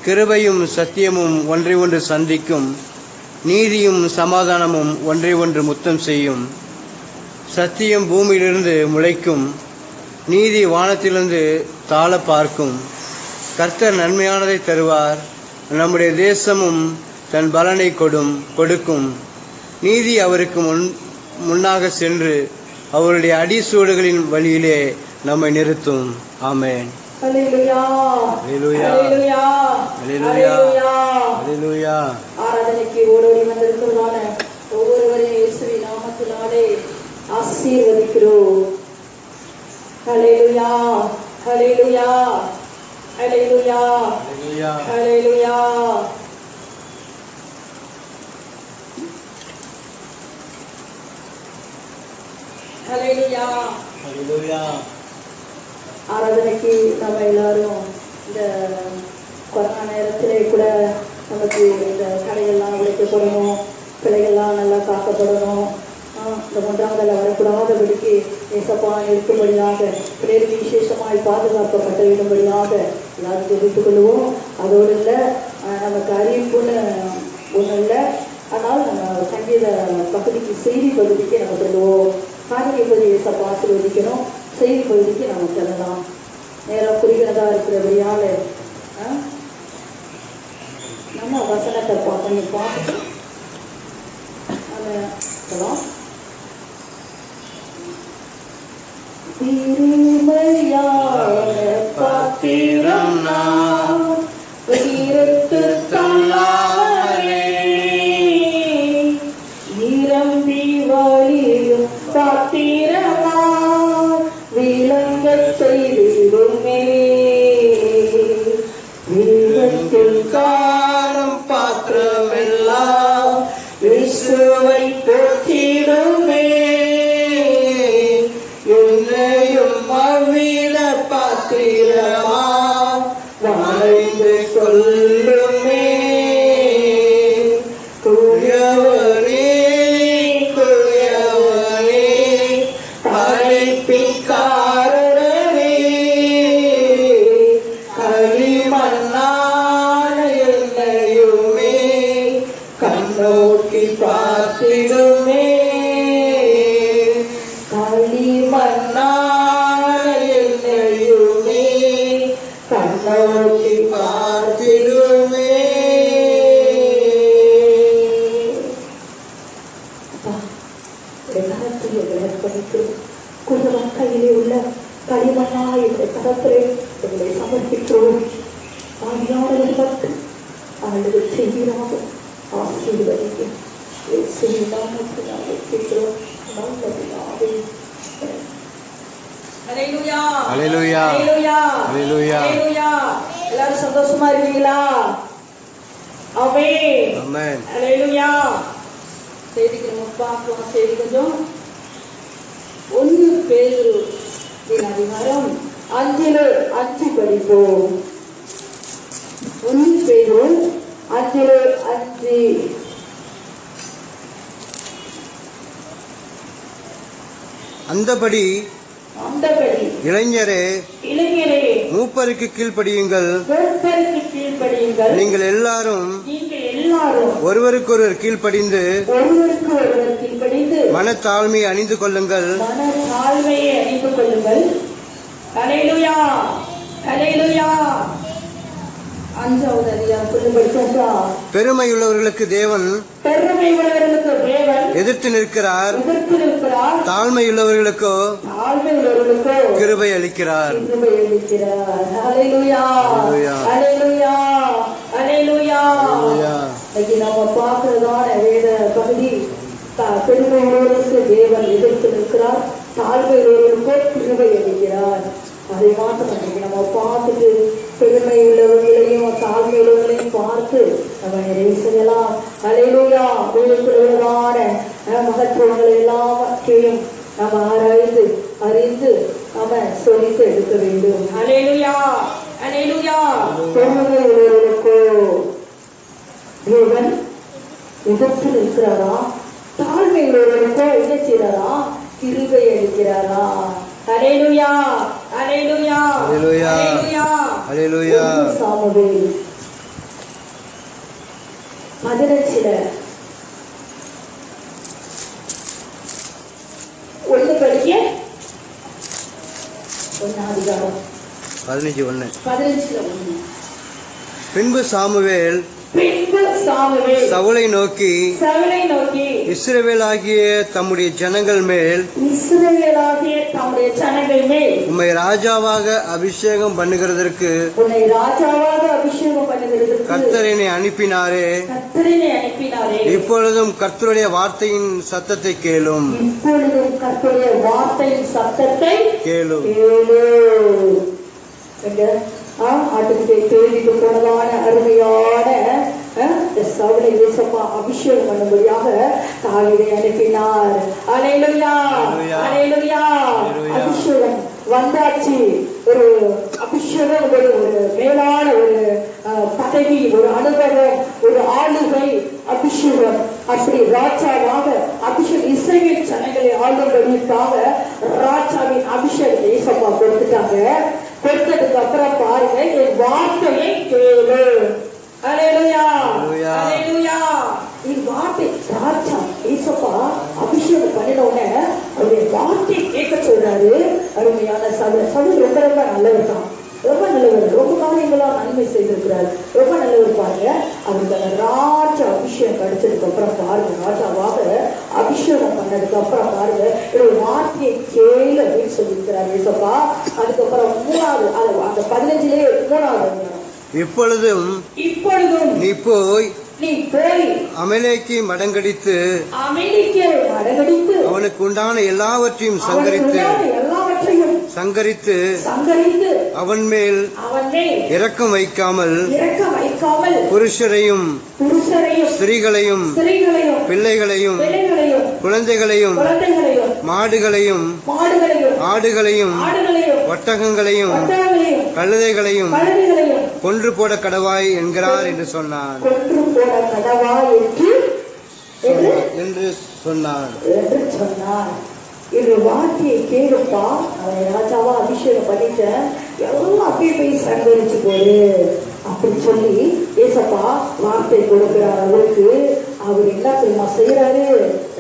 கிருபையும் சத்தியமும் ஒன்றை ஒன்று சந்திக்கும். நீதியும் சமாதானமும் ஒன்றை ஒன்று முத்தம் செய்யும். சத்தியம் பூமியிலிருந்து முளைக்கும். நீதி வானத்திலிருந்து தாழ பார்க்கும். கர்த்தர் நன்மையானதை தருவார். நம்முடைய தேசமும் தன் பலனை கொடுக்கும். நீதி அவருக்கு முன்னாக சென்று அவருடைய அடிசூடுகளின் வழியிலே நம்மை நிறுத்தும். ஆமென். அல்லேலூயா, அல்லேலூயா, அல்லேலூயா, அல்லேலூயா, அல்லேலூயா. ஆராதனைக்கு ஓடோடி வந்திருக்கிறதான ஒவ்வொருவரையும் இயேசுவின் நாமத்தினாலே ஆசீர்வதிக்கிறோம். அல்லேலூயா, அல்லேலூயா, அல்லேலூயா, அல்லேலூயா. அல்லேலூயா, அல்லேலூயா. ஆராதனைக்கு நம்ம எல்லாரும் இந்த கொரோனா நேரத்திலே கூட நமக்கு இந்த கடைகள்லாம் உடைக்கப்படணும், பிள்ளைகள்லாம் நல்லா காக்கப்படணும். இந்த 1ஆம் வேலை வரக்கூடாதபடிக்கு ஏசப்பா இருக்கும்படியாக பிள்ளைகளுக்கு விசேஷமாய் பாதுகாக்கப்பட்ட விடும்படியாக எல்லாரும் தெரிவித்துக் கொள்வோம். அதோடு இல்லை, நமக்கு அறிவிப்புன்னு ஒன்றும் இல்லை. ஆனால் நம்ம சங்கீத பகுதிக்கு செய்தி பகுதிக்கு நம்ம சொல்லுவோம். காரிய பகுதி ஏசப்பா ஆசீர்வதிக்கணும், செய்தி பகுதிக்கு நம்ம செல்லலாம். நேரம் குறிக்கிறதா இருக்கிறபடியால நம்ம வசனத்தை பார்த்துட்டு நம்ம திருமையான பாத்திரம் நாம் நிரம்பி வழியும் பாத்திரமா விளங்க செய்திடுமே. விளக்கில் காணும் பாத்திரமெல்லாம் இயேசுவை போற்றிடுமே. என்னையும் அவ்வில பாத்திரமா வாழ்ந்து கொள்ளுமே. குயவனே, குயவனே, அழைப்பிக்காரரே, களிமண்ணான என்னையுமே கண்ணோக்கி பார்த்திடுமே. களிமண்ணான என்னையுமே கண்ணோக்கி பார்த்திடுமே. குடும்பம் கையிலே உள்ள களிமண்ணா என்ற கரத்திலே எங்களை சமர்ப்பிக்கிறோம். ஆவியானவர் பக்தி அவளுக்கு செய்கிறாக ஆசீர்வதிக்கும். கேட்கிறோம். எல்லாரும் சந்தோஷமா இருக்கீங்களா? ஆமென். ஆமென். அல்லேலூயா. செய்திக்கு நம்ம பார்க்கலாம். செய்தி கொஞ்சம் 1 பேதுரு அதிகாரம் 5 படிப்போம். 1 பேதுரு 5. அந்தபடி இளைஞரே மூப்பருக்கு கீழ்ப்படியுங்கள். நீங்கள் எல்லாரும் ஒருவருக்கொருவர் கீழ்ப்படிந்து மனத்தாழ்மையை அணிந்து கொள்ளுங்கள். அல்லேலூயா. அல்லேலூயா. 5வது அதிகாரம் பெருமையுள்ளவர்களுக்கு தேவன் எதிர்த்து நிற்கிறார், தாழ்மையுள்ளவர்களுக்கோ கிருபை அளிக்கிறார். நம்ம பார்க்கிறதான வேத பகுதி பெருமையுள்ளவர்களுக்கு தேவன் எதிர்த்து நிற்கிறார், தாழ்மையுள்ளவர்களுக்கோ கிருபை அளிக்கிறார். அதை மாத்திரம் நம்ம பார்த்துட்டு பெருமை உள்ளவர்களையும் தாழ்மை உள்ளவர்களையும் பார்த்து நம்ம நிறைவு செய்யலாம். அல்லேலூயா. உள்ளுக்குள்ளதான மகத்துவங்களை எல்லாவற்றையும் நம்ம ஆராய்ந்து அறிந்து நம்ம சொல்லித்து எடுக்க வேண்டும். அல்லேலூயா. அல்லேலூயா. பெருமை உள்ளவர்களுக்கோ தேவன் எதிர்த்து நிற்கிறாரா, தாழ்மை உள்ளவர்களுக்கோ என்ன செய்யறாரா, கிருபை அளிக்கிறாரா. அல்லேலூயா. அல்லேலூயா. அல்லேலூயா. அல்லேலூயா. சாமுவேல் 15 1 படிக்க 1 அதிகாரம் 15 பின்பு சாமுவேல் சவுலை நோக்கி இஸ்ரவேலாகிய தம்முடைய ஜனங்கள் மேல் உம்மை ராஜாவாக அபிஷேகம் பண்ணுகிறதற்கு கர்த்தர் என்னை அனுப்பினாரே. இப்பொழுதும் கர்த்தருடைய வார்த்தையின் சத்தத்தை கேளும். கேளும். ஆட்டுக்குட்டியை தேடிட்டு போனதான அருமையான சவுலை இயேசப்பா அபிஷேகம் பண்ணும்படியாக தாவீதை அனுப்பினார். அல்லேலூயா. அல்லேலூயா. அபிஷேகம் வந்தாச்சு. ஒரு அபிஷேகம், ஒரு மேலான ஒரு பதவி, ஒரு அனுபவம், ஒரு ஆளுகை அபிஷேகம். அப்படி ராஜாவாக அபிஷேகம் இஸ்ரவேல் ஜனங்களை ஆளும்படிக்காக ராஜாவின் அபிஷேகத்தை இயேசப்பா கொடுத்துட்டாங்க. கொடுத்ததுக்கு அப்புறம் பாருங்க, என் வார்த்தையை கேளு. அல்லேலூயா. அல்லேலூயா. என் வார்த்தை ராஜா இயேசப்பா அபிஷேகம் பண்ணின உடனே அவருடைய வார்த்தை கேட்க சொல்றாரு. அருமையான சவுல் ரொம்ப ரொம்ப நல்லவர் தான், ரொம்ப நல்லவர், ரொம்ப காரியங்களாம் நன்மை செய்திருக்கிறார், ரொம்ப நல்லவர். பாருங்க, அவருக்கு அந்த ராஜ அபிஷேகம் கிடைச்சதுக்கு அப்புறம் பாருங்க, ராஜாவாக அபிஷேகம் பண்ணதுக்கு அப்புறம் பாருங்க, என்னுடைய வார்த்தையை கேளு அப்படின்னு சொல்லியிருக்கிறார் இயேசப்பா. அதுக்கப்புறம் 3வது அந்த 15 3வது இப்பொழுதும் நீ போய் அமலேக்கை மடங்கடித்து அவனுக்கு உண்டான எல்லாவற்றையும் சங்கரித்து அவன் மேல் இரக்கம் வைக்காமல் புருஷரையும் ஸ்திரீகளையும் பிள்ளைகளையும் குழந்தைகளையும் மாடுகளையும் ஆடுகளையும் ஒட்டகங்களையும் கழுதைகளையும் கொன்று போட கடவாய் என்கிறார் என்று சொன்னார். என்று சொன்னார். இந்த வார்த்தையை கேளுப்பா, அவன் ராஜாவா அபிஷேகம் பண்ணிட்டேன், எல்லாம் அப்படியே போய் சங்கரிச்சு போடு அப்படின்னு சொல்லி ஏசப்பா வார்த்தை கொடுக்கிறார் அவருக்கு. அவர் என்ன தெரியுமா செய்யறாரு,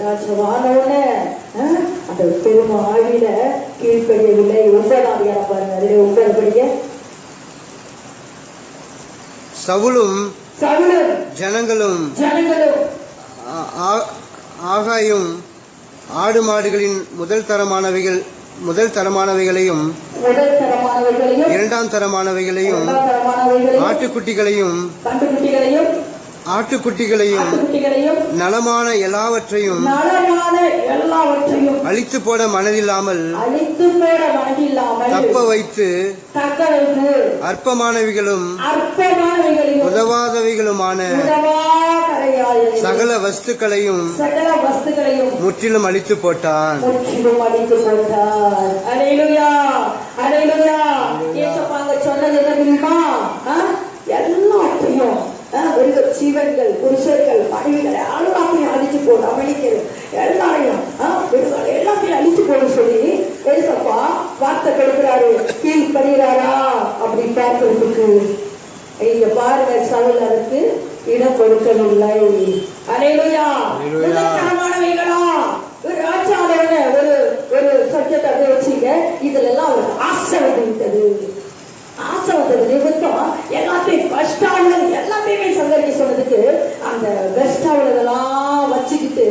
ராஜாவானோட அந்த பெருமை ஆவியில கீழ்ப்படியவில்லை. 9வது அதிகாரம் பாருங்க, அதிலே 9 படிய. சவுலும் ஜனங்களும் ஆகாயும் ஆடு மாடுகளின் முதல் தரமானவைகளையும் இரண்டாம் தரமானவைகளையும் ஆட்டுக்குட்டிகளையும் ஆட்டுக்குட்டிகளையும் நலமான எல்லாவற்றையும் அழித்து போட மனதில்லாமல் தப்ப வைத்து அற்பமானவைகளும் உதவாதவைகளுமான சகல வஸ்துக்களையும் முற்றிலும் அழித்து போட்டான். எல்லாத்தையும் ஜீவன்கள், புருஷர்கள், மனைவிகள் எல்லாத்தையும் அழிச்சு போடு, அமெரிக்கர் எல்லாரையும் எல்லாத்தையும் அழிச்சு போட சொல்லி ஏசப்பா வார்த்தை கொடுக்கிறாரு. கீழ்படுகிறாரா அப்படி பார்க்கிறதுக்கு இங்க பாருங்க, சவுல் அதற்கு இடம் கொடுக்கவில்லை. அல்லேலூயா. தரமானவைகளா ஒரு ராஜாவோட ஒரு சப்ஜெக்ட் அதை வச்சுங்க. இதுல எல்லாம் ஒரு ஆசை வந்துவிட்டது. ஆசை வந்தது நிமித்தம் எல்லாத்தையும் பெஸ்டா உள்ளது எல்லாத்தையுமே சங்கரிக்க சொன்னதுக்கு அந்த பெஸ்டா உள்ளதெல்லாம் வச்சுக்கிட்டு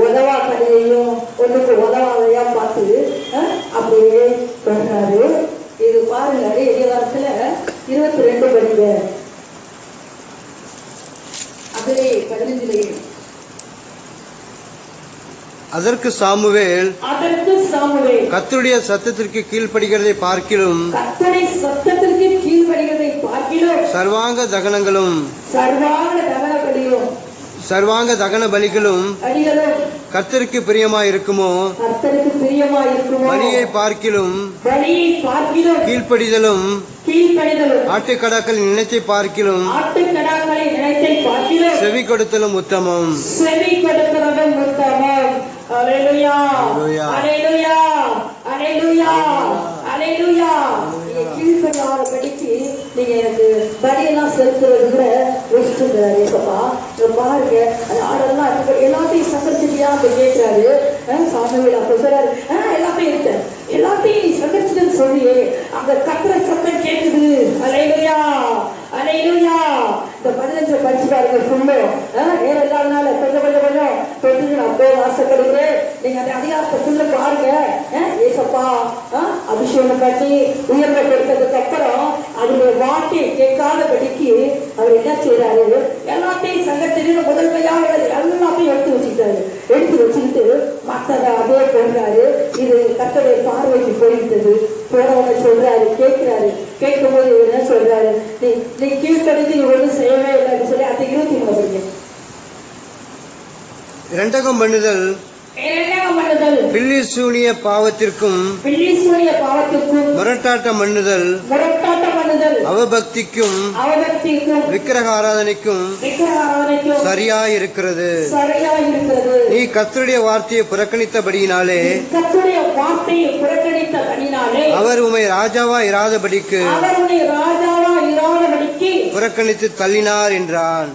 உதவா கடையையும் ஒண்ணுக்கு உதவாதையா பார்த்து அப்படியே சொல்றாரு. இது பாருங்க, எதிர்காலத்துல 22 படிங்க, அதிலே 15 அதற்கு சாமுவேல் கர்த்தருடைய சத்தத்திற்கு கீழ்ப்படுகிறதை பார்க்கிலும் சர்வாங்க தகனங்களும் சர்வாங்க தகன பலிகளும் கர்த்தருக்கு பிரியமாய் இருக்குமோ, பலியை பார்க்கிலும் கீழ்ப்படிதலும் ஆட்டுக்கடாக்களின் நினைத்தை பார்க்கிலும் செவி கொடுத்தலும் உத்தமம். அல்லேலூயா, அல்லேலூயா, அல்லேலூயா, அல்லேலூயா. கீழ்படியாதபடிக்கு நீங்க எனக்கு பலியெல்லாம் செலுத்துறது கூட யோசிச்சுப்பா. பாருங்க, ஆடெல்லாம் எல்லாத்தையும் சங்கரிச்சிட்டியா அப்படி கேட்கிறாரு சாமுவேல். அப்ப சொல்றாரு, எல்லாத்தையும் இருக்கு, எல்லாத்தையும் நீ சங்கரிச்சுன்னு சொல்லி அந்த கத்திர சத்தம் கேட்குது. அல்லேலூயா, அல்லேலூயா. இந்த 15 படிச்சு பாருங்க, ஃபுல்லு வேற எல்லாருனால கொஞ்சம் கொஞ்சம் கொஞ்சம் தொட்டு நான் போக ஆசைப்படுகிறேன். நீங்க அந்த அதிகாரத்தை ஃபுல்லு பாருங்க. ஏசப்பா அபிஷேகம் பண்ணி உயர்வை கொடுத்ததுக்கு அப்புறம் அவருடைய வார்த்தையை கேட்காதபடிக்கு அவர் என்ன செய்யறாரு, எல்லாத்தையும் சங்கத்தின்னு முதன்மையாக எல்லாத்தையும் எடுத்து வச்சுக்கிட்டு மற்றதை அதே போடுறாரு. இது கர்த்தருடைய பார்வைக்கு போயிட்டது. போறவங்க சொல்றாரு, கேட்கிறாரு. கேட்கும் போது என்ன சொல்றாரு, நீ கீழ்கடித்து நீ ஒன்றும் செய்யவே இல்லைன்னு சொல்லி அந்த 23 படிங்க. இரண்டகம் பண்ணுதல் பில்லி சூனிய பாவத்திற்கும் முரட்டாட்டம் பண்ணுதல் அவபக்திக்கும் விக்கிரக ஆராதனைக்கும் சரியாயிருக்கிறது. நீ கர்த்தருடைய வார்த்தையை புறக்கணித்தபடியினாலே அவர் உம்மை ராஜாவா இராதபடிக்கு புறக்கணித்து தள்ளினார் என்றான்.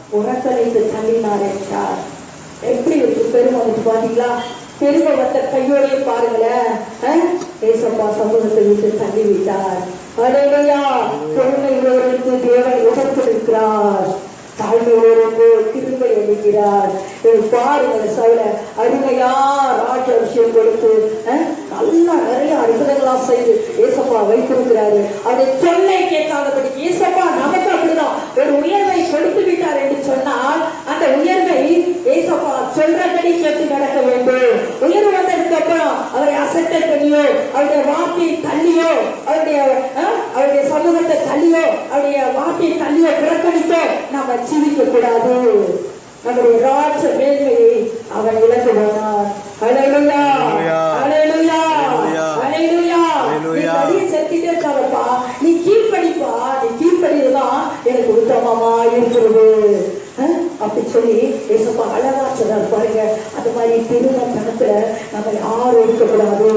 எப்படி இருக்கு பெருமை பாத்தீங்களா? பெருமை வந்த கையோடையே பாருங்களேன். ஏசப்பா சமூகத்தை விட்டு தள்ளி விட்டார். அல்லேலூயா. பொறுமை உள்ளவர்களுக்கு தேவன் உணர்ந்திருக்கிறார், தாழ்மை உள்ளவருக்கு கிருபை அளிக்கிறார். பாருங்க சவுல அருமையா ராஜ அபிஷேகம் கொடுத்து நல்லா நிறைய அற்புதங்களா செய்து ஏசப்பா வைத்திருக்கிறாரு. அதை சொல்லை கேட்காதபடி ஏசப்பா நமக்கு அப்படிதான் ஒரு உயர்வை கொடுத்து விட்டார் என்று சொன்னால் அந்த உயர்வை ஏசப்பா சொல்றபடி கேட்டு நடக்க வேண்டும். உயர்வு வந்ததுக்கு அப்புறம் அவரை அசட்டை பண்ணியோ, அவருடைய வார்த்தையை தள்ளியோ, அவருடைய சமூகத்தை தள்ளியோ, அவருடைய வார்த்தையை தள்ளியோ புறக்கணித்தோ நாம ஜீவிக்க கூடாது. நம்முடைய ராஜ மேன்மையை அவன் இழந்து போனார். அல்லேலூயா, அல்லேலூயா, அல்லேலூயா. நீ செத்துட்டே இருக்காதப்பா, நீ கீழ்ப்படிப்பா, நீ கீழ்ப்படிதான் எனக்கு உத்தமமா இருக்கிறது அப்படி சொல்லி ஏசப்பா அழகா சொல்றாரு பாருங்க. அந்த மாதிரி பெருமை பணத்துல நம்ம யாரும் இருக்கக்கூடாது.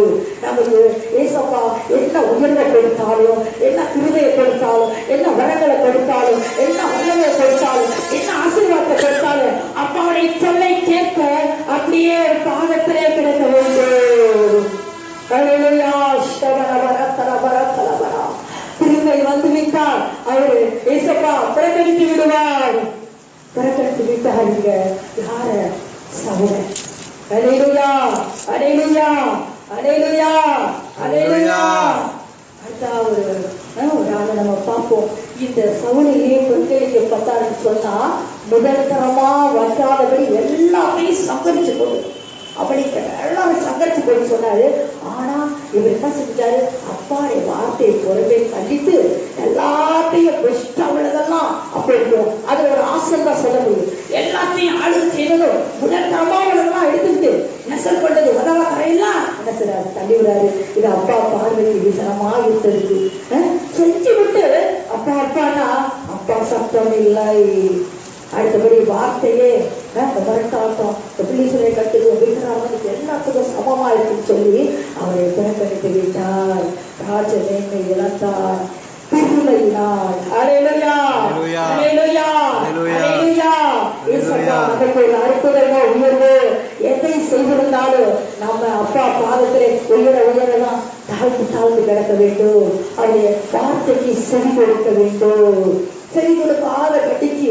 நமக்கு ஏசப்பா என்ன உயர்வை கொடுத்தாலும், என்ன கிருபையை கொடுத்தாலும், என்ன வரங்களை கொடுத்தாலும், என்ன வல்லமையை கொடுத்தாலும், என்ன ஆசீர்வாதத்தை கொடுத்தாலும் அப்பாவுடைய சொல்லை கேட்க அப்படியே பாதத்திலே கிடைக்க வேண்டும். திருமை வந்துவிட்டால் அவரு ஏசப்பா புறக்கணித்து விடுவார். புறக்கணித்து விட்டாருங்க யார? சவுலை. அல்லேலூயா, அல்லேலூயா, அல்லேலூயா, அல்லேலூயா. அடுத்த ஒரு ஆளை நம்ம பார்ப்போம். இந்த சவுலையே புறக்கணிக்கப்பட்டாருன்னு சொன்னா முதற்தரமா வைக்காதபடி எல்லாத்தையும் சங்கரிச்சு போடு. அப்படி எல்லாரும் சங்கரிச்சு போட்டு சொன்னாரு. ஆனா இவர் என்ன செஞ்சாரு? அப்பாடைய வார்த்தையை பொறுப்பை கண்டித்து எல்லாத்தையும் பெஸ்ட் அவ்வளவுதான் அப்படி இருக்கும். அதுல ஒரு ஆசை தான் சொல்ல முடியும். எல்லாத்தையும் ஆளு செய்யணும். முதற்தரமா எல்லாம் எடுத்துக்கிட்டு நெசல் பண்றது உதவா கரையெல்லாம் என்ன செய்றாரு? தள்ளி விடாரு. இது அப்பா பார்வைக்கு விசனமா இருந்தது. செஞ்சு விட்டு அப்பா அப்பானா அப்பா சத்தம் இல்லை. அடுத்தபடி வார்த்தையே வரட்டாட்டம் பிள்ளைகளை கட்டுது விக்கிறாங்க எல்லாத்துக்கும் சமமா இருக்குன்னு சொல்லி அவரை புறக்கணித்து விட்டார். ராஜ மேன்மை இழந்தார். பெருமையினார். ஹல்லேலூயா, ஹல்லேலூயா, ஹல்லேலூயா. நமக்கு ஒரு அற்புதமோ உயர்வு எதை செய்திருந்தாலும் நம்ம அப்பா பாதத்திலே உயரலாம் தாழ்ந்து கிடக்க வேண்டும். அவருடைய வார்த்தைக்கு செவி கொடுக்க வேண்டும். செவி கொடுக்காத கட்டிக்கு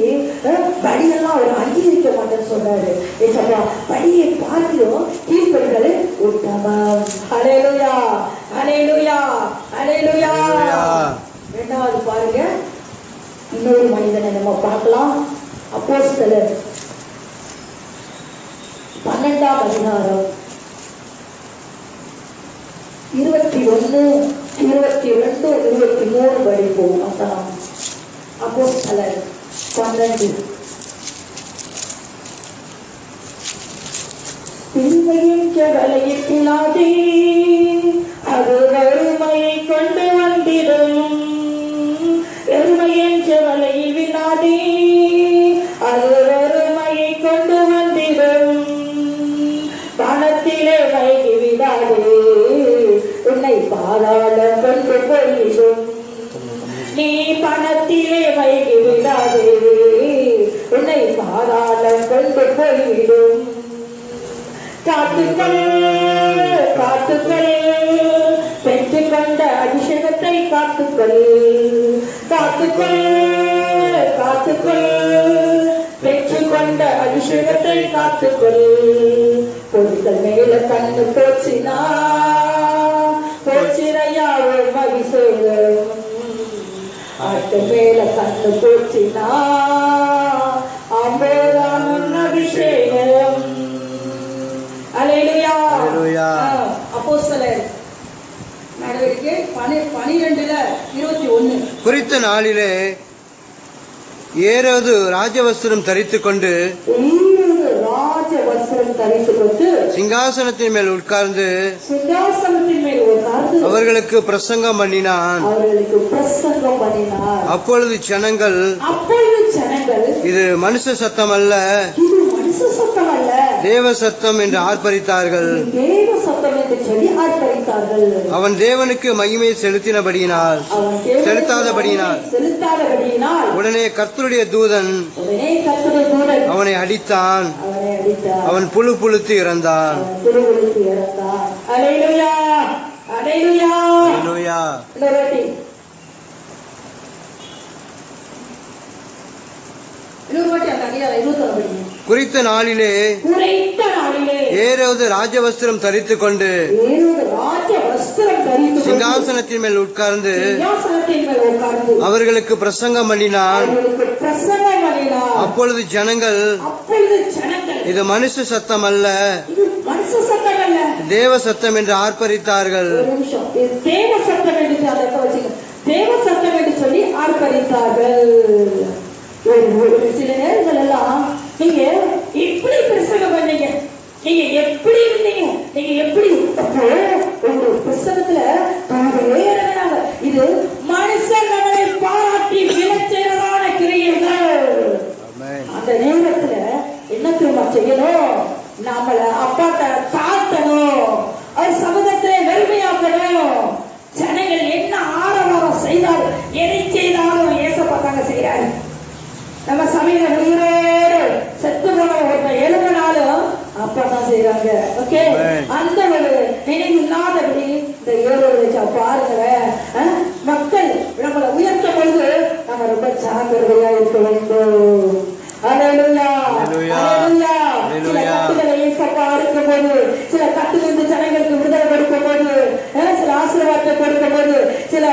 படியெல்லாம் அவர் அங்கீகரிக்க மாட்டேன்னு சொன்னாரு. ஏசப்பா படியை பார்க்கிறோம் கீழ்ப்படிகளை உத்தமம். ஹல்லேலூயா, ஹல்லேலூயா, ஹல்லேலூயா. இரண்டாவது பாருங்க, இன்னொரு மனிதனை நம்ம பார்க்கலாம். அப்போஸ்தலர் 12ஆம் அதிகாரம் 21, 22, 23 படிப்போம். வசனம். அப்போஸ்தலர் 12. பெருமையின் கவலையில்லாதே அது வறுமையை கொண்டு வந்திடும். பெருமையின் கவலையில்லாதே அது வறுமையை கொண்டு வந்திடும். பணத்திலே வைகி விடாதே உன்னை பாதாளம் கொண்டு போய்விடும். நீ பணத்திலே வைகி விடாதே உன்னை பாதாளம் கொண்டு போய்விடும். காத்துக்கள் காத்துக்கள் பெற்றுக்கொண்ட அபிஷேகத்தை காத்துக்கள். காத்துக்கள் காத்துக்கள் பெற்றுக்கொண்ட அபிஷேகத்தை காத்துக்கள். பொருட்கள் மேல கண்ணு போச்சினா போச்சிரையாவும் அபிஷேகம். ஆட்டு மேல கண்ணு போச்சினா அம்பேதான் அபிஷேகம். அல்லேலூயா, அல்லேலூயா. அப்போஸ்தலர் நடவடிக்கை 12:21. குறித்த நாளிலே ஏரோது ராஜவஸ்திரம் தரித்துக் கொண்டு சிங்காசனத்தின் மேல் உட்கார்ந்து அவர்களுக்கு பிரசங்கம் பண்ணினான். அப்பொழுது ஜனங்கள் இது மனுஷ சத்தம் அல்ல, தேவ சத்தம் என்று ஆர்ப்பரித்தார்கள். அவன் தேவனுக்கு மகிமை செலுத்தாதபடியினால் உடனே கர்த்தருடைய தூதன் அவனை அடித்தான். அவன் புழு புழுத்து இறந்தான். அல்லேலூயா, அல்லேலூயா, அல்லேலூயா. குறித்த நாளிலே ஏரோது ராஜவஸ்திரம் தரித்துக் கொண்டு சிங்காசனத்தின் மேல் உட்கார்ந்து அவர்களுக்கு பிரசங்கம் பண்ணினான். அப்பொழுது ஜனங்கள் இது மனுஷ சத்தம் அல்ல, தேவ சத்தம் என்று ஆர்ப்பரித்தார்கள். தேவ சத்தம் என்று சொல்லி ஆர்ப்பரித்தார்கள். சில நேரங்கள் எல்லாம் நீங்க எப்படி பிரசங்கம் பண்ணீங்க, நீங்க எப்படி இருந்தீங்க, நீங்க எப்படி ஒரு புஸ்தகத்துல இது மனுஷர்களை பாராட்டி விளைச்சலான கிரியைகள். அந்த நேரத்துல என்ன திரும்ப செய்யணும்? நம்மள அப்பாட்ட தாழ்த்தணும், அவர் சமூகத்திலே வெறுமையாக்கணும். ஜனங்கள் என்ன ஆரவாரம் செய்தாலும் எதை செய்தாலும் ஏசப்பா தாங்க செய்யறாரு. நம்ம சமீப உயிரோடு செத்து போன ஒருத்தர் எழுதினாலும் அப்பா தான் செய்யறாங்க. ஓகே, அந்த ஒரு நினைவு இல்லாதபடி இந்த ஏழு பாருங்க. மக்கள் நம்மளை உயர்த்தும் பொழுது நம்ம ரொம்ப ஜாக்கிரதையா இருக்க வேண்டும். அல்லேலூயா, அல்லேலூயா. சில கட்டுகளை ஏசப்பா அறுக்கும் போது, சில கட்டிலிருந்து ஜனங்களுக்கு விடுதலை கொடுக்கும் போது, சில ஆசீர்வாதத்தை கொடுக்கும் போது, சில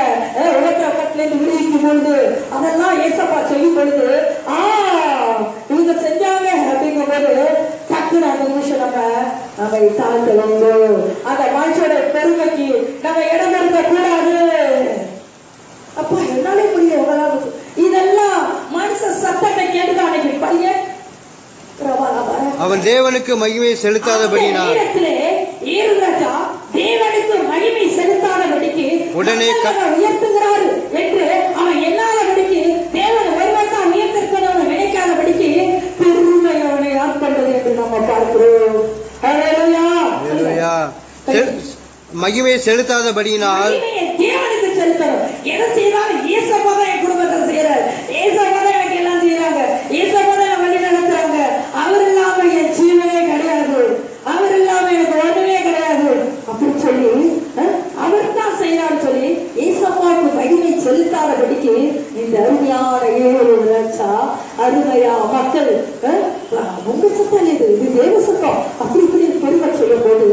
உலக கட்டிலிருந்து விடுவிக்கும் பொழுது, அதெல்லாம் ஏசப்பா செய்யும் பொழுது நம்மை தாழ்த்த வேண்டும். அந்த மனுஷோட பெருமைக்கு நம்ம இடம் கொடுக்க கூடாது. அப்பா என்னாலே முடியும் எவ்வளவு இதெல்லாம் மனுஷ சத்தத்தை கேட்டுதான் அன்னைக்கு பையன் அவன் தேவனுக்கு மகிமை செலுத்தாதபடியினால் தேவனுக்கு மகிமை செலுத்தாதபடிக்கு உடனே உயர்த்துகிறார் என்று அவன் எண்ணாதபடிக்கு தேவன் ஒருவன் தான் உயர்த்திருக்கணும் நினைக்காதபடிக்கு பெருமை அவனை ஆட்கொண்டது என்று நம்ம பார்க்கிறோம். மகிமை செலுத்தாதபடியினால் தேவனுக்கு செலுத்தணும். எதை செய்யறாலும் ஏசப்பா தான் என் குடும்பத்தை செய்யறாரு, ஏசப்பா தான் எனக்கு எல்லாம் செய்யறாங்க, ஏசப்பா தான் என் வழி நடத்துறாங்க, அவர் இல்லாம என் ஜீவனே கிடையாது, அவர் இல்லாம எனக்கு ஒண்ணுமே கிடையாது அப்படின்னு சொல்லி அவர் தான் செய்யறான்னு சொல்லி ஏசப்பாவுக்கு மகிமை செலுத்தாதபடிக்கு இந்த அருமையான 7 லட்சா அருமையா மக்கள் உங்க சத்தம் இது தேவ சத்தம் அப்படி இப்படி பெருமை சொல்லும் போது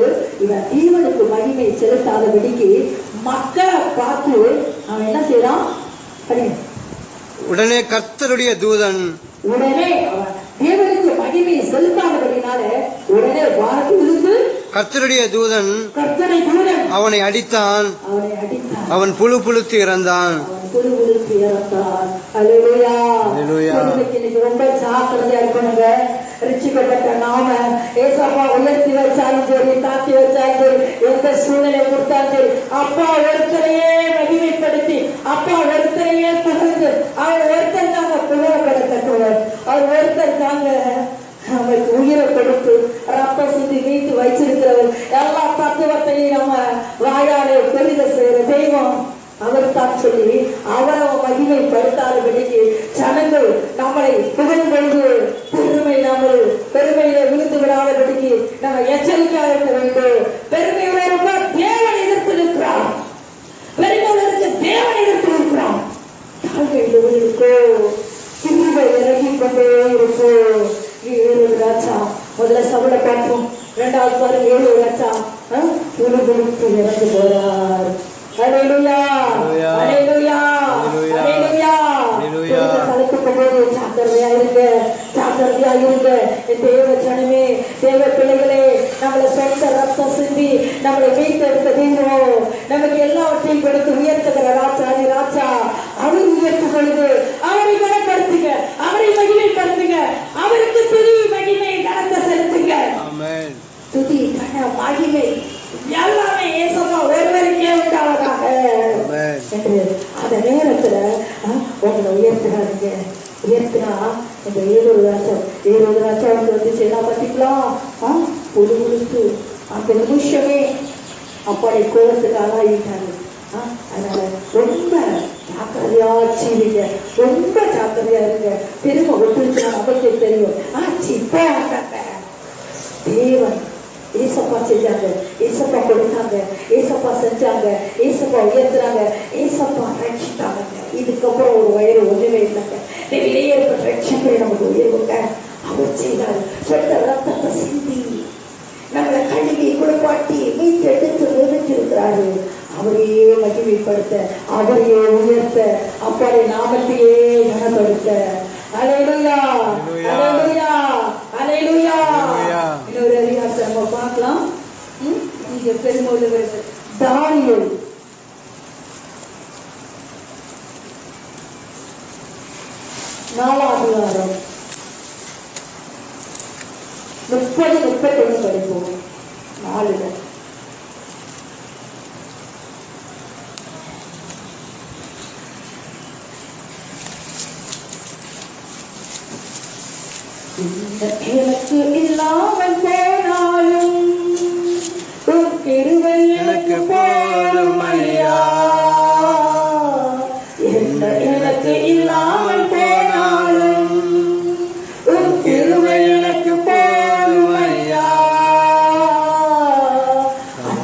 இவன் தேவனுக்கு மகிமை செலுத்தாதபடிக்கு மக்களை பார்த்து அவன் என்ன செய்யறான்? உடனே கர்த்தருடைய தூதன் உடனே அவன் தேவனுக்கு மகிமை செலுத்தாதபடினால உடனே வானத்திலிருந்து கர்த்தருடைய தூதன் அவனை அடித்தான். அவன் புழு புழுத்து இறந்தான். ரொம்ப ஜாக்கிரதையா இருக்கணுங்க. ரிச்சிக்கப்பட்ட நாம ஏசப்பா உயர்த்தி வச்சாலும் சரி, தாக்கி வச்சாலும் சரி, எந்த சூழ்நிலை கொடுத்தாலும் சரி, அப்பா ஒருத்தரையே மகிமைப்படுத்தி, அப்பா ஒருத்தரையே புகழ்ந்து, அவர் ஒருத்தர் தாங்க புகழப்படத்தக்கவர், அவர் ஒருத்தர் தாங்க அவருக்கு உயிரை கொடுத்து ரத்தம் சுத்தி நீட்டு வச்சிருக்கிறவர். எல்லா தத்துவத்தையும் நம்ம வாயாலே பெருக செய்யற தெய்வம் அவர் தான் சொல்லி அவரை மகிமைப்படுத்தாதபடிக்கு ஜனங்கள் நம்மளை புகழ் கொண்டு பெருமையில விழுந்து விடாதபடிக்கு நம்ம எச்சரிக்கையாக இருக்க வேண்டும். பெருமையுள்ள தேவன் எதிர்த்து இருக்கிறார், பெருமையுள்ள தேவன் எதிர்த்து இருக்கிறார். இருக்கும் கிருபை இறங்கி கொண்டே இருக்கும். 7 ராஜா முதல்ல சவுல பார்ப்போம். 2வது பாருங்க 7 ராஜா புழுகுழுத்து இறந்து போறார். ஹல்லேலூயா ஹல்லேலூயா ஹல்லேலூயா. ஜாக்கிரதையா இருங்க, ஜாக்கிரதையா இருங்க. தேவ ஜனமே, தேவ பிள்ளைகளே, நம்மளை சொந்த ரத்தம் சிந்தி நம்மளை மீட்டெடுத்த தெய்வம், நமக்கு எல்லாவற்றையும் கொடுத்து உயர்த்துகிற ராஜாதி ராஜா அவர் உயர்த்தும் பொழுது அவரை குணப்படுத்துங்க, அவரை மகிமைப்படுத்துங்க, அவருக்கு துதி மகிமை கனத்தை செலுத்துங்க. துதி கன மகிமை எல்லாமே ஏசப்பா ஒருவருக்கே உண்டாவதாக என்று அந்த நேரத்துல உங்களை உயர்த்துறாருங்க. உயர்த்தினா இந்த 7 ராஜாவுக்கு வந்துச்சு எல்லாம் பார்த்தீங்களா? ஒரு முழுத்து அந்த நிமிஷமே அப்படி கோலத்துக்கு ஆளாயிட்டாரு. அதனால ரொம்ப ஜாக்கிரதையா செய்வீங்க, ரொம்ப ஜாக்கிரதையா இருங்க. பெருமை ஒட்டுச்சுன்னா நமக்கு தெரியும். தேவன் ஏசப்பா செஞ்சாங்க, ஏசப்பா கொடுத்தாங்க, ஏசப்பா செஞ்சாங்க, ஏசப்பா உயர்த்துறாங்க, ஏசப்பா ரட்சித்தாங்க. இதுக்கப்புறம் ஒரு வயிறு ஒண்ணுமே இல்லைங்க. வெளியேற்பட்ட ரட்சங்களை நமக்கு உயர்வுங்க அவர் செய்தார். சொந்த ரத்தத்தை சிந்தி நம்மளை கழுவி குளிப்பாட்டி மீட்டெடுத்து நிறுத்திருக்கிறாரு. அவரையே மகிமைப்படுத்த, அவரையே உயர்த்த, அப்படி நாமத்தையே கனப்படுத்த. அல்லேலூயா அல்லேலூயா அல்லேலூயா. இன்னொரு அதிகாரத்தை நம்ம பார்க்கலாம். இங்க பெருமை உள்ளவர்கள் தானியேல் 4ஆம் அதிகாரம் 30-31 படிப்போம். 4 எனக்கு இல்லாமல் போனாலும் உன் கிருபை எனக்கு போதும் ஐயா. எனக்கு இல்லாமல் போனாலும் உன் கிருபை எனக்கு போதும் ஐயா.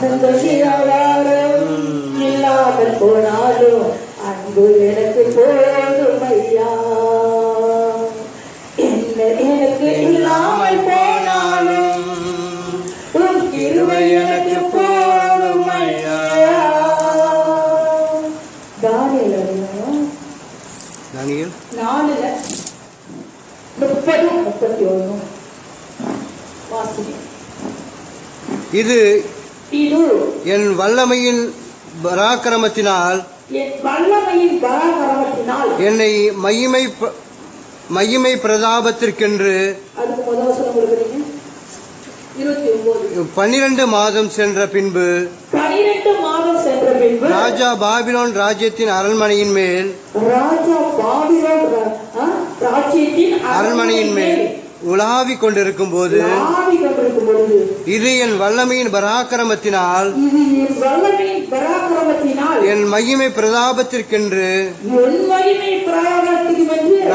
அந்த சிறாரம் இல்லாமல் போனாலும் அன்பு எனக்கு போதும் ஐயா. எனக்கு இல்லாமல் போனாலும் உன் கிருபை எனக்கு போதும் ஐயா. தானியேல் 4:30-31 வாசிங்க. இது இது என் வல்லமையின் பராக்கிரமத்தினால் என் வல்லமையின் பராக்கிரமத்தினால் என்னை மகிமை பிரதாபத்திற்கென்று. அதுக்கு முதல் வசனம் கொடுக்குறீங்க 29. 12 மாதம் சென்ற பின்பு 12 மாதம் சென்ற பின்பு ராஜா பாபிலோன் ராஜ்யத்தின் அரண்மனையின் மேல் உலாவிக் கொண்டிருக்கும் போது இது என் வல்லமையின் பராக்கிரமத்தினால் என் மகிமை பிரதாபத்திற்கென்று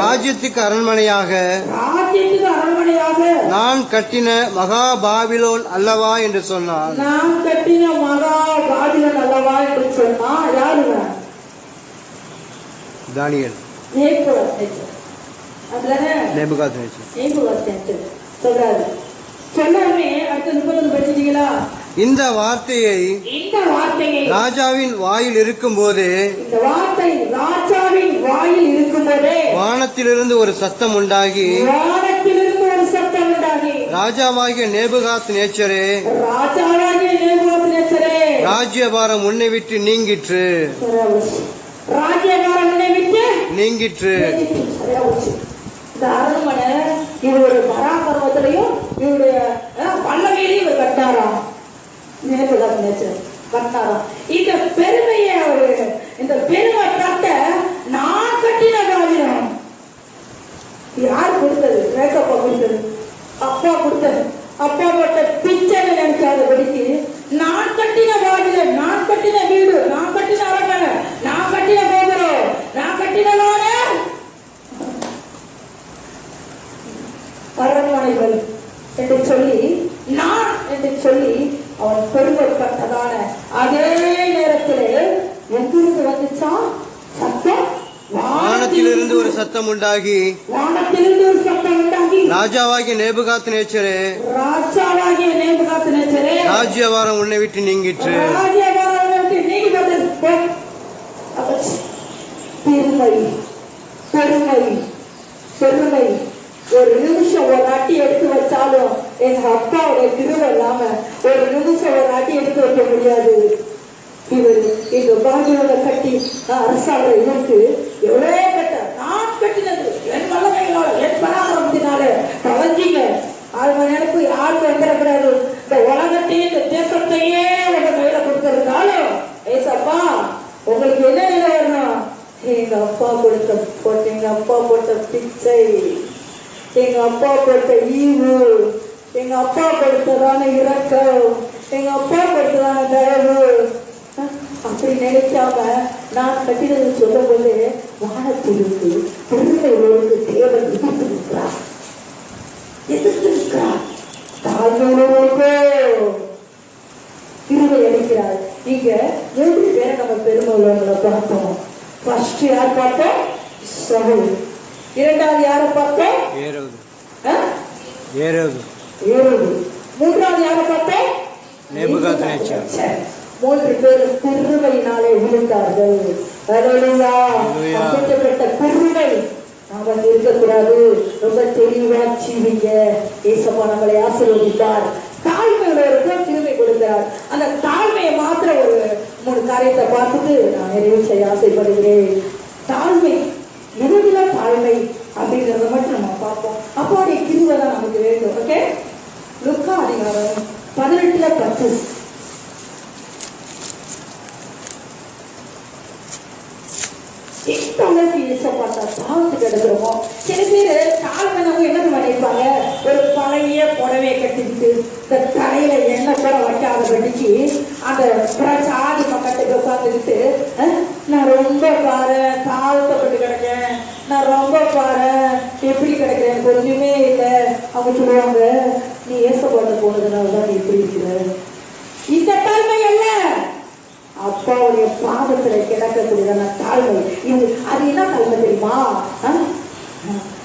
ராஜ்யத்துக்கு அரண்மனையாக நான் கட்டின மகா பாபிலோன் அல்லவா என்று சொன்னான். நான் கட்டின மகா பாபிலோன் அல்லவா என்று சொன்னான். யாருங்க? தானியேல். நேபுகாத்நேச்சர் சொல்றாரு. சொல்லாமே அடுத்த 30 படிச்சிட்டீங்களா? இந்த வார்த்தையை ராஜாவின் வாயில் இருக்கும் போதே வானத்திலிருந்து ஒரு சத்தம் உண்டாகி ராஜாவாகிய நேபுகாத்நேச்சரே ராஜ்யபாரம் உன்னை விட்டு நீங்கிற்று. இந்த அரண்மனை இவருடைய பராக்கிரமத்திலையும் இவருடைய வல்லமையிலையும் இவர் கட்டாராம். கட்டாராம். இந்த பெருமையை அவரு இந்த பெருமை கட்ட நான் கட்டின பாபிலோன். யார் கொடுத்தது? ரேகப்பா கொடுத்தது. அப்பா கொடுத்தது. அப்பா போட்ட பிச்சை நினைச்சாதபடிக்கு நான் கட்டின பாபிலோன், நான் கட்டின வீடு, நான் கட்டின அரண்மனை, நான் கட்டின கோபுரம், நான் கட்டின அரண்மனைகள் என்று சொல்லி நான் என்று சொல்லி அவன் பெருமைப்பட்டதான அதே நேரத்திலே எங்கிருந்து வந்துச்சா சத்தம்? வானத்திலிருந்து ஒரு சத்தம் உண்டாகி ராஜாவாகிய நேபுகாத்நேச்சரே ராஜ்யபாரம் உன்னை விட்டு நீங்கிற்று. பெருமை ஒரு நிமிஷம் ஒரு அட்டி எடுத்து வச்சாலும் எங்க அப்பாவுடைய கிருபை இல்லாம ஒரு நிமிஷம் ஒரு அட்டி எடுத்து வைக்க முடியாது. இவர் எங்க பாகியோட கட்டி அரசாங்க இருக்கு எவ்வளவு கட்ட நான் கட்டினது என் வல்லமையினால என் பராக்கிரமத்தினால கவஞ்சிங்க. அது எனக்கு யாருக்கு வந்துடக்கூடாது. இந்த உலகத்தையே இந்த தேசத்தையே உங்க கையில கொடுத்திருந்தாலும் ஏசப்பா உங்களுக்கு என்ன நிலை வரணும்? எங்க அப்பா போட்ட பிச்சை, எங்க அப்பா கொடுத்த ஈவு, எங்க அப்பா கொடுத்ததான இரக்கம், எங்க அப்பா கொடுத்ததான தயவு அப்படி நினைக்காம நான் கட்டினது சொல்லும் போது வானத்திலிருந்து பெருமையோடு தேவன் எதிர்த்திருக்கிறார். தாழ்மையோடு கிருபை அளிக்கிறார். இங்க 3 பேரை நம்ம பெருமை உள்ளவங்களை பார்த்தோம். ஃபர்ஸ்ட் யார் பார்த்தோம்? சவுல். இரண்டாவது யாரை பார்த்தோம்? ஏரோது. மூன்றாவது யாரை பார்த்தோம்? நேபுகாத்நேச்சர். 3 பேரும் பெருமையினாலே விழுந்தார்கள். அப்படிப்பட்ட பெருமை நாம இருக்கக்கூடாது. ரொம்ப தெளிவா ஜீவிங்க. ஏசப்பா நம்மளை ஆசீர்வதித்தார். தாழ்மையுள்ளவருக்கு கிருபை கொடுக்கிறார். அந்த தாழ்மையை மாத்திர ஒரு 3 காரியத்தை பார்த்துட்டு நான் நிறைவு செய்ய ஆசைப்படுகிறேன். தாழ்மை, நடுவில தாழ்மை அப்படிங்கிறத மட்டும் நம்ம பார்ப்போம். அப்போடைய கிருபை தான் நமக்கு வேண்டும். ஓகே, லூக்கா அதிகாரம் 18:10. எந்த அளவுக்கு இசப்பட்டா தாழ்த்து கிடக்குறோமோ. சில பேர் தாழ்மைனவங்க என்ன பண்ணிருப்பாங்க? ஒரு பழைய புடவையை கட்டிக்கிட்டு இந்த தலையில எண்ணெய் கூட வைக்காத படிச்சு அந்த சாதி பக்கத்துக்கு உட்காந்துக்கிட்டு நான் ரொம்ப பாரு தாழ்த்தப்பட்டு கிடக்கேன், நான் ரொம்ப பாரு எப்படி கிடக்கிறேன், கொஞ்சமே இல்லை. அவங்க சொல்லுவாங்க நீ ஏசப்பட்ட போனதுனாலதான் நீ எப்படி இருக்கிற. இந்த தாழ்மை அல்ல, அப்பாவுடைய பாதத்துல கிடக்கக்கூடியதான தாழ்மை. இது அது என்ன தாழ்மை தெரியுமா?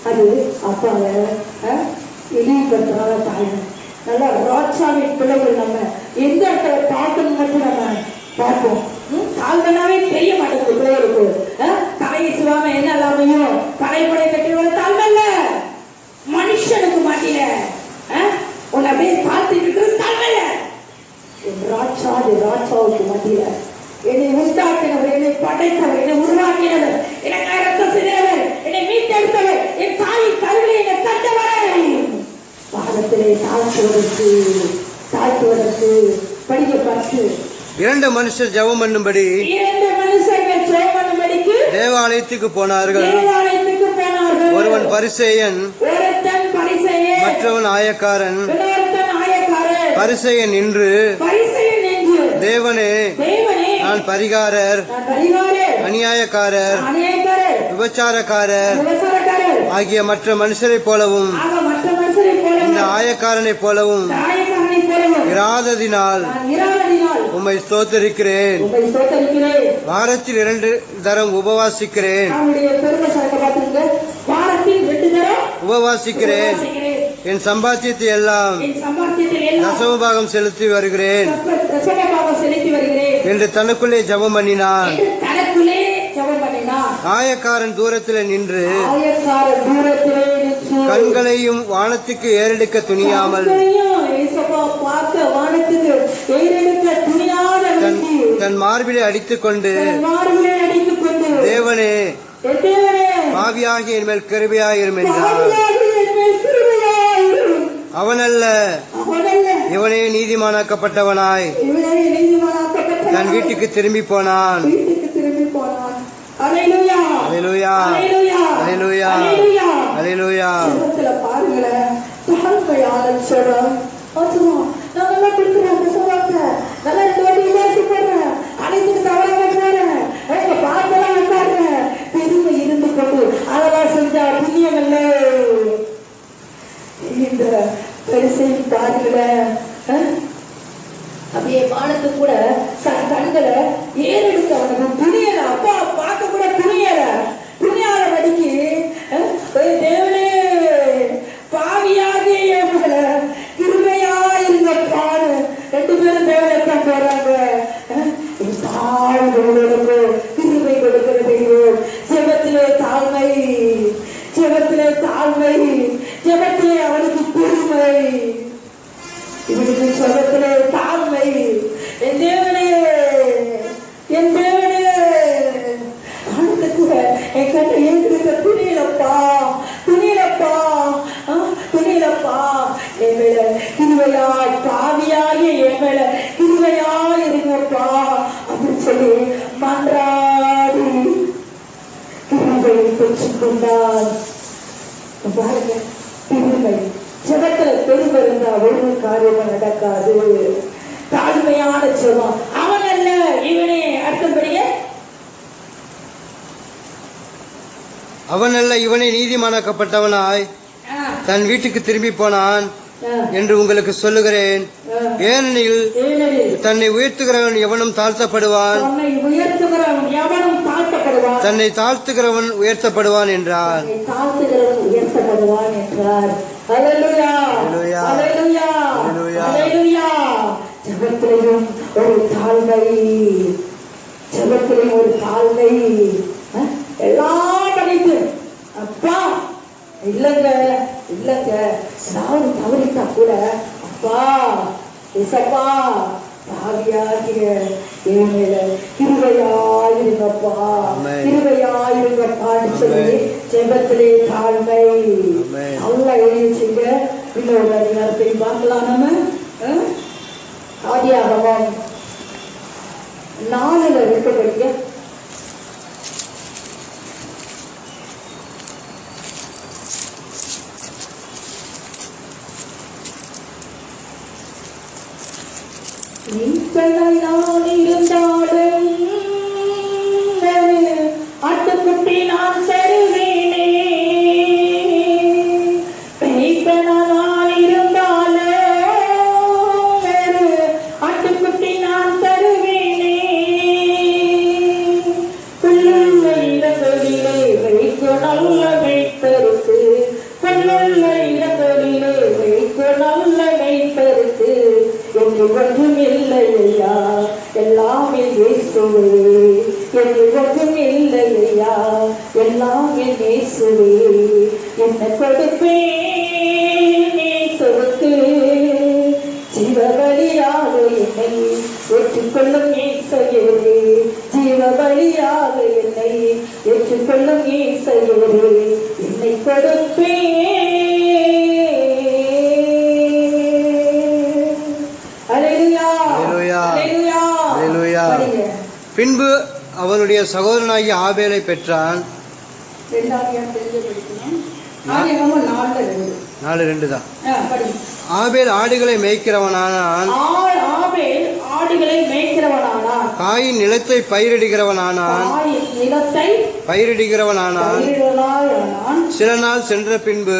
அது அப்பாவை இழிவுபடுத்துறாத தாழ்மை. நல்லா ராஜாவின் பிள்ளைகள் நம்ம எந்த இடத்துல பார்க்கணும் மட்டும் நம்ம பார்ப்போம். தாழ்மைனாவே தெரிய மாட்டேங்குது பிள்ளைகளுக்கு. தலையை சிவாம என்ன இல்லாமையும் தலைப்படை கட்டி தாழ்மை இல்ல. மனுஷனுக்கு மாட்டில உன்னை அப்படியே பார்த்துட்டு இருக்கிறது தாழ்மை இல்ல. ராஜ ராஜாவுக்கு மத்தியில என்னை உண்டாக்கினவர், என்னை படைத்தவர், என்னை உருவாக்கினவர், எனக்கு ரத்தம் சிந்தினவர், என்னை மீட்டெடுத்தவர், என் தாயின் கருவிலே என்னை கண்டவர் பாதத்திலே தாழ்த்துவதற்கு படிக்க பார்த்து இரண்டு மனுஷர் ஜெபம் பண்ணும்படி தேவாலயத்துக்கு போனார்கள். ஒருவன் பரிசேயன், மற்றவன் ஆயக்காரன். பரிசேயன் நின்று, தேவனே, நான் பரிகாரர், அநியாயக்காரர், விபச்சாரக்காரர் ஆகிய மற்ற மனுஷரைப் போலவும் இந்த ஆயக்காரனைப் போலவும் இராததினால் உம்மை ஸ்தோத்தரிக்கிறேன். வாரத்தில் 2 தரம் உபவாசிக்கிறேன். என் சம்பாத்தியத்தை எல்லாம் தசமபாகம் செலுத்தி வருகிறேன் என்று தனக்குள்ளே ஜெபம் பண்ணினான். ஆயக்காரன் தூரத்தில் நின்று கண்களையும் வானத்துக்கு ஏறெடுக்க துணியாமல் தன் மார்பிலை அடித்துக் கொண்டு, தேவனே, பாவியாகி என் மேல் கிருபையாயிரும் என்றார். அவனல்ல, இவனே நீதிமானாக்கப்பட்டவனாய் தன் வீட்டுக்கு திரும்பி போனான். அல்லேலூயா, அல்லேலூயா, அல்லேலூயா, அல்லேலூயா. பாருங்களேன், தாழ்மையான ஜெபம். நான் நல்லா கொடுக்குறேன், நல்லா பேசிப்படுறேன், அனைத்துக்கு தவறாக உங்க பாட்டெல்லாம் உட்காடுறேன், பெருமை இருந்து கொண்டு அதெல்லாம் செஞ்சா புண்ணியம் அல்ல. இந்த பெருசை பாருங்களேன், அப்படியே வானத்து கூட கண்களை ஏறெடுக்க அவனுக்கு துணியல. அப்பா பார்க்க கூட துணியாத வடிக்கு தேவனே, பாவியாகிய என் கிருபையா இருந்த பாடு 2 பேரும் தேவனைத்தான் போறாங்க. கிருபை கொடுக்கிற தெய்வம். ஜெபத்திலே தாழ்மை, ஜெபத்திலே தாழ்மை, ஜெபத்திலே அவனுக்கு பெருமை, இவனுக்கு ஜெபத்திலே தாழ்மை. என் தேவனே, என் தேவனே, ஆனந்த கூட என் கண்ணை ஏற்றிருக்க துணியிலப்பா, துணியிலப்பா, துணியிலப்பா. என் மேல கிருபையா, பாவியாகிய என் மேல கிருபையா இருங்கப்பா அப்படின்னு சொல்லி மன்றாடி கிருபையை பெற்றுக் கொண்டான். பாருங்க, பெருமை. ஜெபத்துல பெருமை இருந்தா ஒரு காரியமும் நடக்காது. தாழ்மையான ஜெபம். அவன் அல்ல, இவனே. அடுத்தபடிய அவனல்ல, இவனே நீதிமானாக்கப்பட்டவனாய் தன் வீட்டுக்கு திரும்பி போனான் என்று உங்களுக்கு சொல்லுகிறேன். ஏனெனில் தன்னை உயர்த்துகிறவன் எவனும் தாழ்த்தப்படுவான், தன்னை தாழ்த்துகிறவன் உயர்த்தப்படுவான் என்றார். ஜெபத்திலையும் ஒரு தாழ்மை, ஜெபத்திலையும் ஒரு தாழ்மை. எல்லாம் படித்து அப்பா இல்லங்க இல்லங்க, நான் தவறிட்டா கூட அப்பா இசப்பா பாவியாகிய என் மேல கிருபையாயிருங்கப்பா, கிருபையாயிருங்கப்பான்னு சொல்லி ஜெபத்திலே தாழ்மை. நல்லா எழுதிச்சுங்க. இன்னொரு அதிகாரத்தையும் பார்க்கலாம் நம்ம. ஆதியாகமம் 4ல் இருக்கு படிக்க. நான் இருந்தாலும் ஆட்டுக்குட்டி நான் தருவேனே, நான் இருந்தாலும் ஆட்டுக்குட்டி நான் தருவேனே. புல்லுள்ள இடங்களிலே வைத்து நல்ல வைத்தருக்கு, புல்லுள்ள இடங்களிலே வைத்து நல்ல வைத்தருக்கு. என்று ஒன்றும் இல்லையா, எல்லாமே இயேசுவே. என்று ஒன்றும் இல்லையா, எல்லாமே இயேசுவே. என்ன கொடுப்பேன் இயேசுவுக்கு, ஜீவபலியாக என்னை ஏற்றுக்கொள்ளும் ஈசையரே, ஜீவ பலியாக என்னை ஏற்றுக்கொள்ளும் ஈசையரே, என்னை கொடுப்பேன். அல்லேலூயா, அல்லேலூயா, அல்லேலூயா. பின்பு அவனுடைய சகோதரனாகிய ஆபேலை பெற்றான். 4:2 தான். ஆபேல் ஆடுகளை மேய்க்கிறவனானான். காயின் நிலத்தை பயிரிடுகிறவனானான். சில நாள் சென்ற பின்பு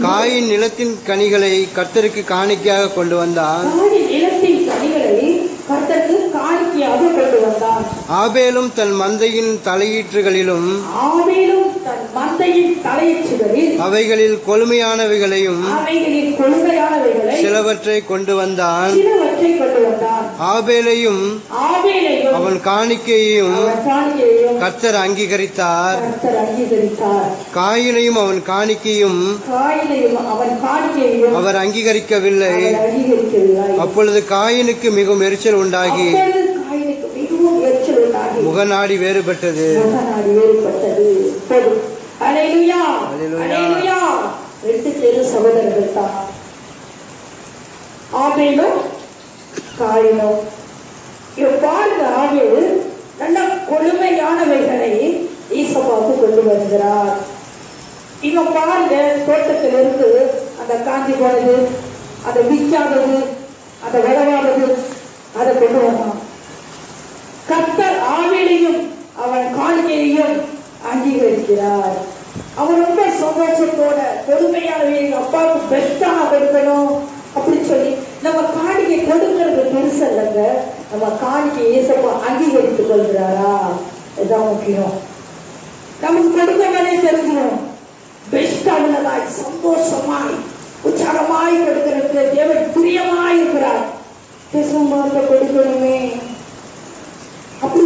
காயின் நிலத்தின் கனிகளை கர்த்தருக்கு காணிக்கையாக கொண்டு வந்தான். ஆபேலும் தன் மந்தையின் தலையீற்றுகளிலும் அவைகளில் கொழுமையானவைகளையும் சிலவற்றை கொண்டு வந்தான். ஆபேலையும் அவன் காணிக்கையையும் கர்த்தர் அங்கீகரித்தார். காயினையும் அவன் காணிக்கையும் அவர் அங்கீகரிக்கவில்லை. அப்பொழுது காயினுக்கு மிகவும் எரிச்சல் உண்டாகி முகநாடி வேறுபட்டது. சகோதரர்கள் தான் ஆபேலும் காயினும். பாருங்க, ஆபேல் நல்ல கொழுமையானவைகளை ஈசப்பாவுக்கு கொண்டு வருகிறார். இவன் பாருங்க, தோட்டத்திலிருந்து அந்த காஞ்சி போனது, அதை விற்காதது, அதை விளவாதது, அதை கொண்டு வந்தான். கர்த்தர் ஆபேலையும் அவன் காணிக்கையையும் அங்கீகரிக்கிறார். அவன் ரொம்ப சந்தோஷத்தோட கொடுமையானவை அப்பாவுக்கு பெஸ்டா கொடுக்கணும் அப்படின்னு சொல்லி நம்ம காணிக்கை கொடுக்கிறது பெருசு இல்லைங்க. நம்ம காணிக்கை ஏசப்பா அங்கீகரித்துக் கொள்கிறாரா, இதுதான் முக்கியம். நமக்கு கொடுக்கவே தெரிஞ்சிடும். பெஸ்டா உள்ளதாய் சந்தோஷமாய் உற்சாகமாய் கொடுக்கிறதுக்கு தேவன் பிரியமாய் இருக்கிறார். பேசும்போது கொடுக்கணுமே அப்படி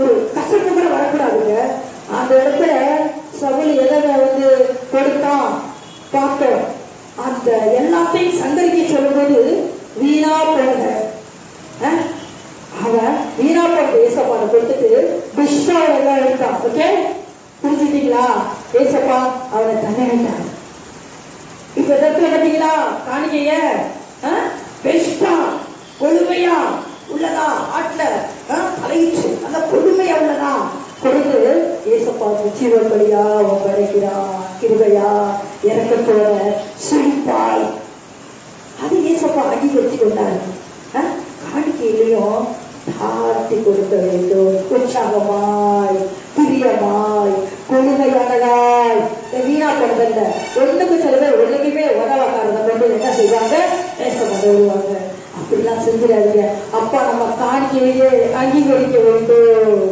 ஒரு கஷ்டத்தை கூட வரக்கூடாதுங்க. அந்த இடத்துல சவுல் எதை கொடுத்தான் பார்த்தோம். அந்த எல்லாத்தையும் சங்கரிக்க சொல்லும்போது வீணா போன அவன் வீணா போன ஏசப்பாவை கொடுத்துட்டு பிஷ்டா எல்லாம் எடுத்தான். ஓகே, புரிஞ்சுட்டீங்களா? ஏசப்பா அவனை தன்னிட்டான். இப்ப இடத்துல பார்த்தீங்களா காணிக்கைய பெஸ்டா கொழுமையா உள்ளதா, ஆட்ல தலையிச்சு அந்த கொடுமையா உள்ளதா கொடுத்து ஏசப்பா ஜீவபலியா அவன் கிடைக்கிறான். கிருபையா இறக்கத்தோட சிரிப்பாய் அது ஏசப்பா அங்கீகரிச்சு கொண்டாரு. காணிக்கையிலையும் தாழ்த்தி கொடுக்க வேண்டும். உற்சாகமாய் பிரியமாய் கொடுமையானதாய் வீணா கொடுக்கல. ஒண்ணுக்கு சில பேர் ஒண்ணுக்குமே உதவாக்காரத கொண்டு என்ன செய்வாங்க, ஏசப்பா வருவாங்க. அப்படிலாம் செஞ்சிடாதீங்க. அப்பா நம்ம காணிக்கையே அங்கீகரிக்க வேண்டும்.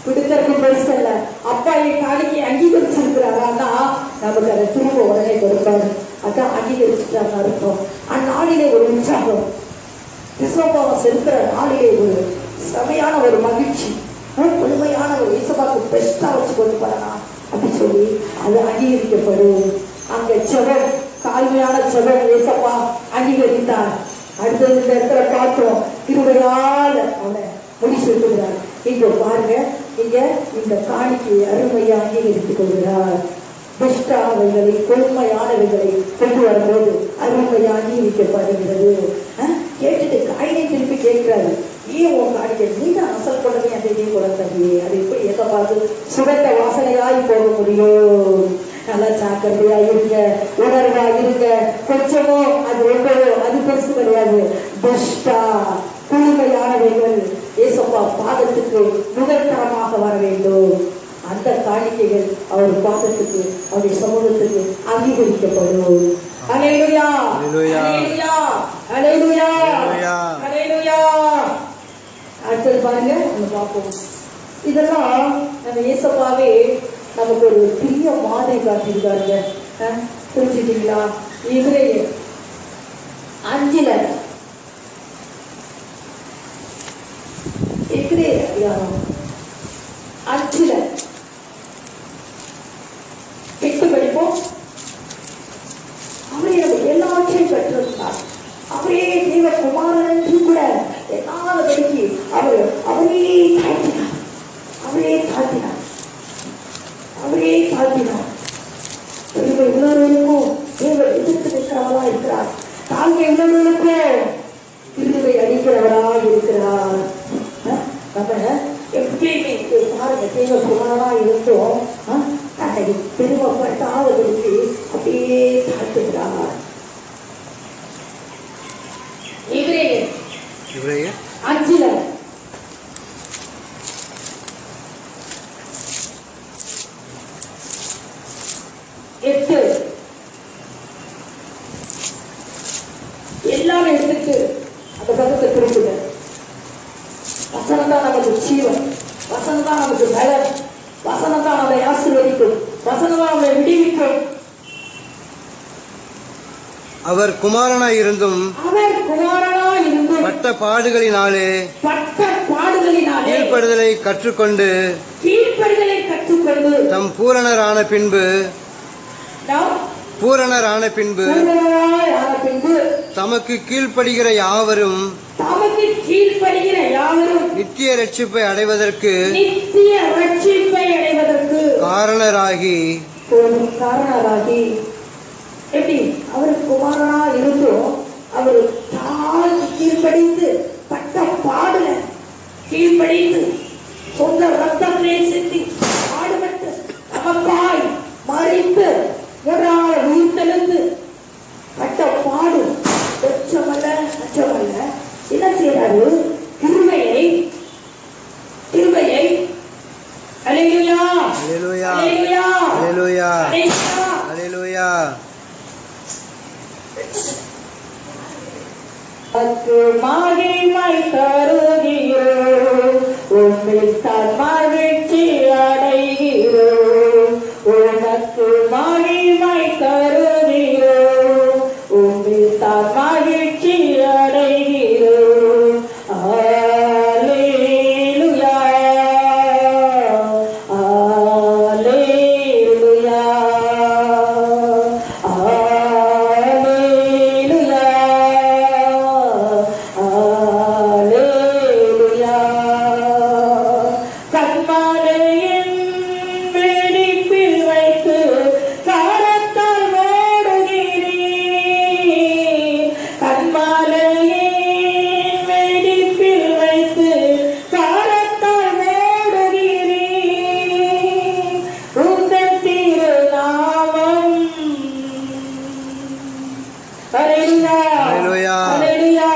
கொடுக்கறதுக்கு பெருசு இல்ல. அப்பா என் காணிக்கையை அங்கீகரிச்சிருக்கிறாரான்னா நமக்கு அதை திரும்ப உடனே கொடுப்பாரு. அதான் அங்கீகரிச்சுட்டாங்க அர்த்தம். அந்நாளிலே ஒரு உற்சாகம், இசப்பாவை செலுத்துற நாளிலே ஒரு செமையான ஒரு மகிழ்ச்சி, முழுமையான ஒரு இசப்பாக்கு பெஸ்டா வச்சு கொண்டு போறனா அப்படி சொல்லி அது அங்கீகரிக்கப்படும். அங்க செவன் தாழ்மையான செவன் இசப்பா அங்கீகரித்தார். அடுத்தது இந்த இடத்துல பார்த்தோம், இருவரால் அவனை முடிச்சுகிறார். இங்க பாருங்க, இங்க இந்த காணிக்கையை அருமையை அங்கீகரித்துக் கொள்கிறார். பெஸ்டானவைகளை கொழுமையானவைகளை கொண்டு வரும்போது அருமையா அங்கீகரிக்கப்படுகிறது. கேட்டுட்டு காயினை திருப்பி கேட்கிறாரு, ஏன் உன் காணிக்கை நீதான் அசல் கொண்டதை அதையே கொடுத்தது, அது எப்படி எதை பார்த்து சுகந்த வாசனையாய் போக முடியும்? நல்லா ஜாக்கிரதையா இருங்க, உணர்வா இருங்க. கொஞ்சமோ அது ரொம்பவோ அது பெருசு கிடையாது. பெஸ்டா குழுமையானவைகள் ஏசப்பா பாதத்துக்கு முதற்தரமாக வர வேண்டும். அந்த காணிக்கைகள் அவர் பாதத்துக்கு அவருடைய சமூகத்துக்கு அங்கீகரிக்கப்படும். அல்லேலூயா, அல்லேலூயா, அல்லேலூயா, அல்லேலூயா. அடுத்தது பாருங்க, நம்ம பார்ப்போம். இதெல்லாம் நம்ம ஏசப்பாவே நமக்கு ஒரு பெரிய மாதிரி காட்டியிருக்காருங்க. புரிஞ்சுட்டீங்களா? இவரையே 5 8 படிப்போம். அவரே எல்லாவற்றையும் பெற்றிருந்தார். அவரே தேவ குமாரன் என்று கூட என்னாதபடிக்கு அவர் அவரே தாழ்த்தினார், அவரே தாழ்த்தினார், அவரே தாழ்த்தினார். பெருமை உள்ளவர்களுக்கும் தேவன் எதிர்த்து நிற்கிறவரா இருக்கிறார். தாழ்மை உள்ளவர்களுக்கும் கிருபை அளிக்கிறவரா இருக்கிறார். நம்ம எப்பயுமே பாருங்க, தேவ குமாரனா இருந்தோம், பெருமைப்பட்டாதபடிக்கு அப்படியே தாழ்த்துகிறார். எபிரேயர் 5 8 எல்லாமே எடுத்துட்டு அந்த பக்கத்தை திருப்புங்க. வசனம் தான் நமக்கு ஜீவன், வசனம் தான் நமக்கு பலன், வசனம் தான் நம்மை ஆசீர்வதிக்கும், வசனம் தான் நம்மை விடுவிக்கும். அவர் குமாரனாய் இருந்தும் அவர் குமாரனாய் இருந்தும் பட்ட பாடுகளினாலே கீழ்ப்படுதலை கற்றுக்கொண்டு தம் பூரணரான பின்பு தமக்கு கீழ்ப்படுகிற யாவரும் நித்திய ரட்சிப்பை அடைவதற்கு காரணராகி எப்படி அவர் குமாரனா இருந்தும் அவர் தாழ்ந்து கீழ்ப்படிந்து பட்ட பாடுல கீழ்ப்படிந்து சொந்த ரத்தத்திலே சிந்தி பாடுபட்டு நமக்காய் மறித்து மூன்றாவது உயிர்த்தெழுந்து பட்ட பாடு அச்சமல்ல என்ன செய்யறாரு? கிருபையை அல்லேலூயா அல்லேலூயா அல்லேலூயா அல்லேலூயா மகிமை தருகிறோம், உம்மில் தான் மகிழ்ச்சி அடைகிறோம். உனக்கு மகிமை தருகிறோம், உம்மில் தான் மகிழ்ச்சி அடைகிறோம். அல்லேலூயா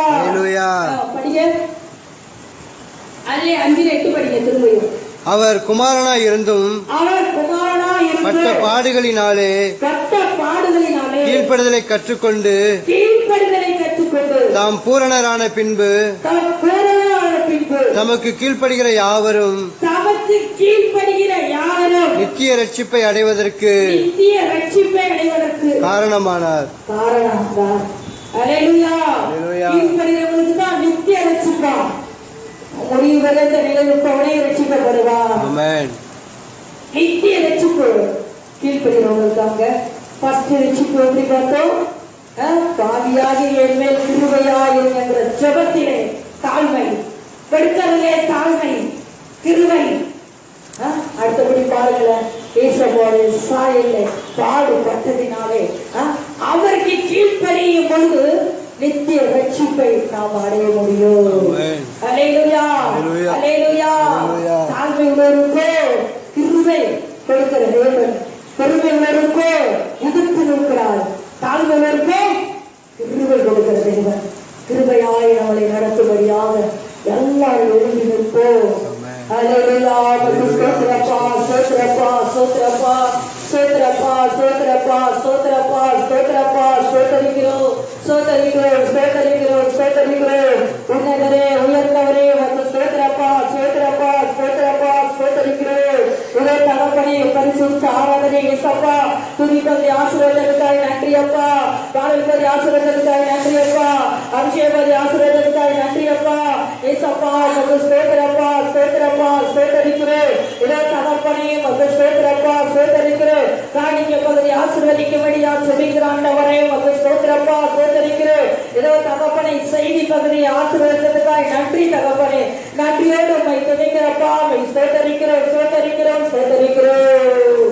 அல்லேலூயா அவர் குமாரனாய் இருந்தும் பட்ட பாடுகளினாலே கீழ்ப்படுதலை கற்றுக்கொண்டு தாம் பூரணரான பின்பு தமக்கு கீழ்ப்படுகிற யாவரும் நித்திய ரட்சிப்பை அடைவதற்கு காரணமானார். நித்திய ரட்சிப்பா முடிவு வரை இந்த நிலைவுப்பவனே ரட்சிக்கப்படுவார். நித்திய ரட்சிப்பு கீழ்படுகிறவங்களுக்காங்க. ஃபர்ஸ்ட் ரட்சிப்பு எப்படி பார்த்தோம்? பாவியாகி என் மேல் கிருபையாயிரும் என்ற ஜெபத்திலே தாழ்மை, பெருக்கவிலே தாழ்மை, கிருபை. அடுத்தபடி பாருங்களேன், இயேசுவோட சாயல்ல பாடுபட்டதினாலே அவருக்கு கீழ்ப்படியும் பொழுது நித்திய ரட்சிப்பை நாம் அடைய முடியும். அல்லேலூயா அல்லேலூயா. தாழ்மை உள்ளவருக்கோ கிருபை கொடுக்கிற தேவன், பெருமை உள்ளவருக்கோ எதிர்த்து நிற்கிறார். தாழ்மை உள்ளவருக்கோ கிருபை கொடுக்கிற தேவன். கிருபையாய் நம்மளை நடத்தும்படியாக எல்லாரும் எழுதி நிற்போம். அல்லேலூயா. ஸ்தோத்திரப்பா ஸ்தோத்திரப்பா ஸ்தோத்திரப்பா ஸ்தோத்திரப்பா ஸ்தோத்திரப்பா ஸ்தோத்திரப்பா ஸ்தோத்திரப்பா ஸ்தோத்திரிக்கிறோம் ஸ்தோத்திரிக்கிறோம் ஸ்தோத்திரிக்கிறோம் ஸ்தோத்திரிக்கிறோம். உன்னதரே உயர்ந்தவரே வந்து ஸ்தோத்திரப்பா ஸ்தோத்திரப்பா ஸ்தோத்திரப்பா ஸ்தோத்திரிக்கிறோம். இதே தகப்பனே பரிசுத்த ஆராதனை இயேசப்பா. துதிப்பதி ஆசீர்வாதத்துக்காய் நன்றி அப்பா. பாடல்பதி ஆசீர்வாதத்துக்காய் நன்றி அப்பா. அபிஷேகபதி ஆசீர்வாதத்துக்காய் நன்றி அப்பா. இயேசப்பா வந்து ஸ்தோத்திரப்பா ஸ்தோத்திரப்பா ஸ்தோத்திரிக்கிறோம். இதே தகப்பனே வந்து ஸ்தோத்திரப்பா ஸ்தோத்திரிக்கிறோம். காணிக்க பகுதி ஆசீர்வதிக்கும்படியா செபிக்கிற ஆண்டவரே வந்து ஸ்தோத்திரப்பா ஸ்தோத்திரிக்கிறோம். இதோ தகப்பனை செய்தி செய்தி பகுதியை ஆசீர்வதித்ததுக்காய் நன்றி தகப்பனே. நன்றியோடு உம்மை துதிக்கிறப்பா, உம்மை ஸ்தோத்தரிக்கிறோம் ஸ்தோத்தரிக்கிறோம் ஸ்தோத்தரிக்கிறோம்.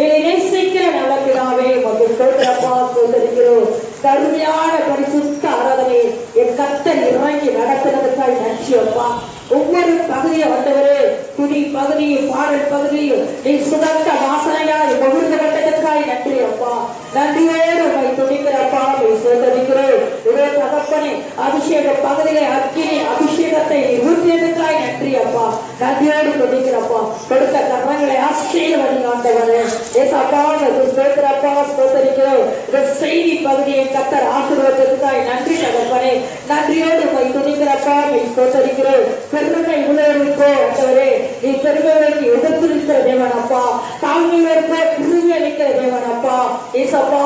என்னை நேசிக்கிற நல்ல பிதாவே, உமக்கு ஸ்தோத்திரப்பா ஸ்தோத்தரிக்கிறோம். கருமையான பரிசுத்த ஆராதனை என் கர்த்தர் இறங்கி நடத்துறதுக்காய் நன்றி அப்பா. ஒவ்வொரு பகுதியை வந்தவரே, துணி பகுதியும் பாடல் பகுதியும் நீ சுகந்த வாசனையாய் பகிர்ந்து கட்டதற்காய் நன்றி அப்பா. நன்றியோடு உம்மை துதிக்கிறப்பா, உம்மை ஸ்தோத்தரிக்கிறோம். இதோ தகப்பனே, அபிஷேக பகுதியை அக்கினி அபிஷேகத்தை ஊற்றியதற்காய் நன்றி அப்பா. நன்றியோடு துதிக்கிறப்பா. கொடுத்த கர்மங்களை ஆசீர்வதிங்க ஆண்டவரே. ஏசப்பா ஸ்தோத்திரப்பா ஸ்தோத்தரிக்கிறோம். இந்த செய்தி பகுதியை கர்த்தர் ஆசீர்வதித்ததற்காய் நன்றி தகப்பனே. நன்றியோடு உம்மை துதிக்கிறப்பா, உம்மை ஸ்தோத்தரிக்கிறோம். பெருமை உள்ளவர்களுக்கோ ஆண்டவரே, நீ பெருமைகளுக்கு எதிர்த்து நிற்கிற தேவன் அப்பா. தாழ்மையிலிருக்க கிருபை அளிக்கிற தேவன் அப்பா. ஏசப்பா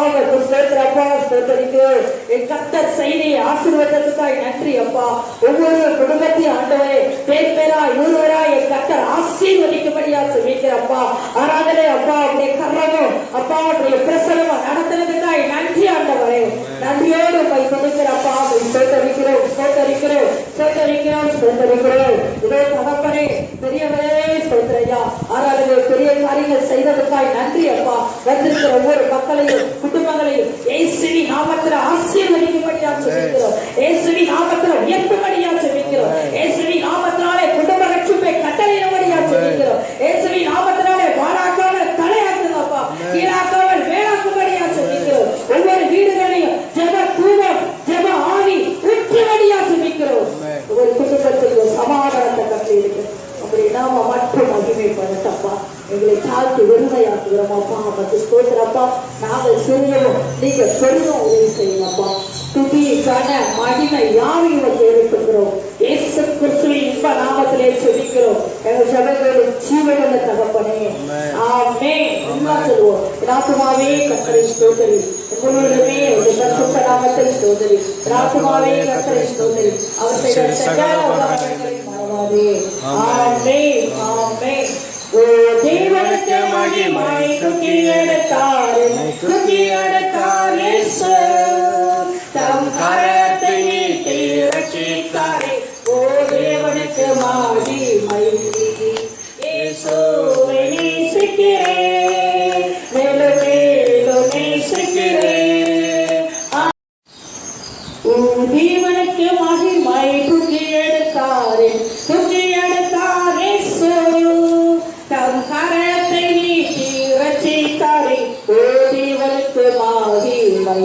ஸ்தோத்திரப்பா ஸ்தோத்தரிக்கிறோம். என் கர்த்தர் செய்தியை ஆசீர்வதித்ததற்காய் நன்றி அப்பா. ஒவ்வொரு குடும்பத்தையும் ஆண்டவரே பேர் பேரா இருவரா என் கர்த்தர் ஆசீர்வதிக்கும்படியா சொல்லிக்கிறப்பா. ஆராதனை அப்பா உடைய கர்மமும் அப்பா உடைய பிரசனமும் நடத்துறதுக்காய் நன்றி ஆண்டவரே. நன்றியோடு உம்மை துதிக்கிறப்பா, உம்மை ஸ்தோத்தரிக்கிறோம் ஸ்தோத்தரிக்கிறோம் ஸ்தோத்தரிக்கிறோம் ஸ்தோத்தரிக்கிறோம். இதோ தகப்பனே, பெரியவரே ஸ்தோத்திரையா. ஆராதனை பெரிய காரியங்கள் செய்ததுக்காய் நன்றி அப்பா. வந்திருக்கிற ஒவ்வொரு மக்களையும் குடும்பங்களையும் இயேசுவின் நாமத்தில் ஆசீர்வதிக்கும்படியா சொல்லிக்கிறோம். இயேசுவின் நாமத்தில் உயர்த்தும்படியா சொல்லிக்கிறோம். இயேசுவின் நாமத்தினாலே குடும்ப ரட்சிப்பை கட்டளையிடும்படியா சொல்லிக்கிறோம். இயேசுவின் நாமத்தினாலே வாழாக்காமல் தலையாக்குங்கப்பா, கீழாக்காமல் மேலாக்கும்படியா சொல்லிக்கிறோம். ஒவ்வொரு வீடுகளையும் ஜெப தூபம் ஜெப ஆவி ஊற்றும்படியா சொல்லிக்கிறோம். ஒவ்வொரு குடும்பத்திற்கு சமாதானத்தை கட்டி இருக்கு. அப்படி நாம மட்டும் மகிமைப்படுத்தப்பா. எங்களை தாழ்த்தி வெறுமையாக்குகிறோம் அப்பா. நமக்கு ஸ்தோத்திரப்பா. நாங்கள் சிறியவும் நீங்க பெரியும் உதவி செய்யுங்கப்பா. துதி கன மகிமை யாவையும் தேவைப்படுகிறோம். இயேசு கிறிஸ்துவின் இன்ப நாமத்திலே செபிக்கிறோம் எங்கள் ஜெபங்களின் ஜீவனுள்ள தகப்பனே. ஆமென். என்ன சொல்லுவோம்? ராத்துமாவே கர்த்தரை ஸ்தோத்திரி, முழுவதுமே உடைய பரிசுத்த நாமத்தை ஸ்தோத்திரி. ராத்துமாவே கர்த்தரை ஸ்தோத்திரி, அவர் செய்த சகல உபகாரங்களை மறவாதே. ஆமென் ஆமென். ஓ தேவனுக்கு மகிமை, துதி எடுத்தாரே துதி எடுத்தாரே இயேசு. தம் கரத்தை நீட்டி ரட்சித்தாரே. ஓ தேவனுக்கு மகிமை. இயேசுவை நேசிக்கிறேன், மேலும் மேலும் நேசிக்கிறேன். ஓ தேவனுக்கு மகிமை, துதி எடுத்தாரே துதி எடுத்தாரே இயேசு. தம் கரத்தை நீட்டி ரட்சித்தாரே. ஓ தேவனுக்கு மகிமை.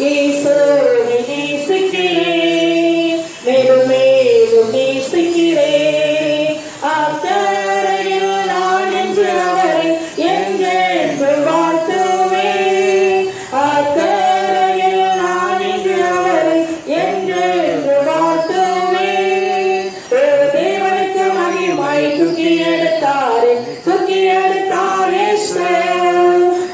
இயேசுவை நேசிக்கிறேன், மேலும் மேலும் நேசிக்கிறேன். அக்கறையில் நான் என்று அவரை என்றென்று வாழ்த்துவேன். அக்கறையில் நான் என்று அவரை என்றென்று வாழ்த்துவேன். ஓ தேவனுக்கு மகிமை, துதி எடுத்தாரே துதி எடுத்தாரே இயேசு.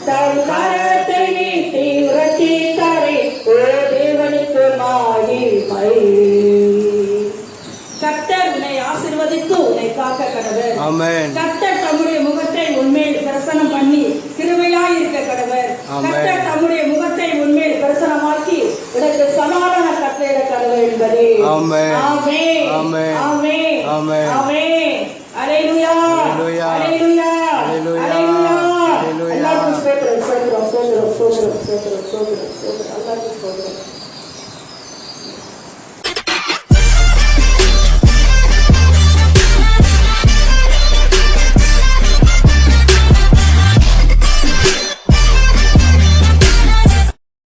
தம் கரத்தை நீட்டி ரட்சித்தாரே. ஓ தேவனுக்கு மகிமை. கர்த்தர் உன்னை ஆசீர்வதித்து உன்னை காக்க கடவர். ஆமென். கர்த்தர் தம்முடைய முகத்தை உன்மேல் பிரசனம் பண்ணி கிருபையாய் இருக்க கடவர். கர்த்தர் தம்முடைய முகத்தை உன்மேல் பிரசனமாக்கி உனக்கு சமாதான கட்டளையிட கடவர் என்பதே. ஆமென். ஆமென் ஆமென். ஆமென் ஆமென். ஆமென். அல்லேலூயா அல்லேலூயா. அல்லேலூயா அல்லேலூயா. அல்லேலூயா. அல்லேலூயா. அல்லாஹ்வுக்கு ஸ்தோத்திரம் ஸ்தோத்திரம் ஸ்தோத்திரம் ஸ்தோத்திரம் ஸ்தோத்திரம் ஸ்தோத்திரம். அல்லாஹ்வுக்கு ஸ்தோத்திரம்.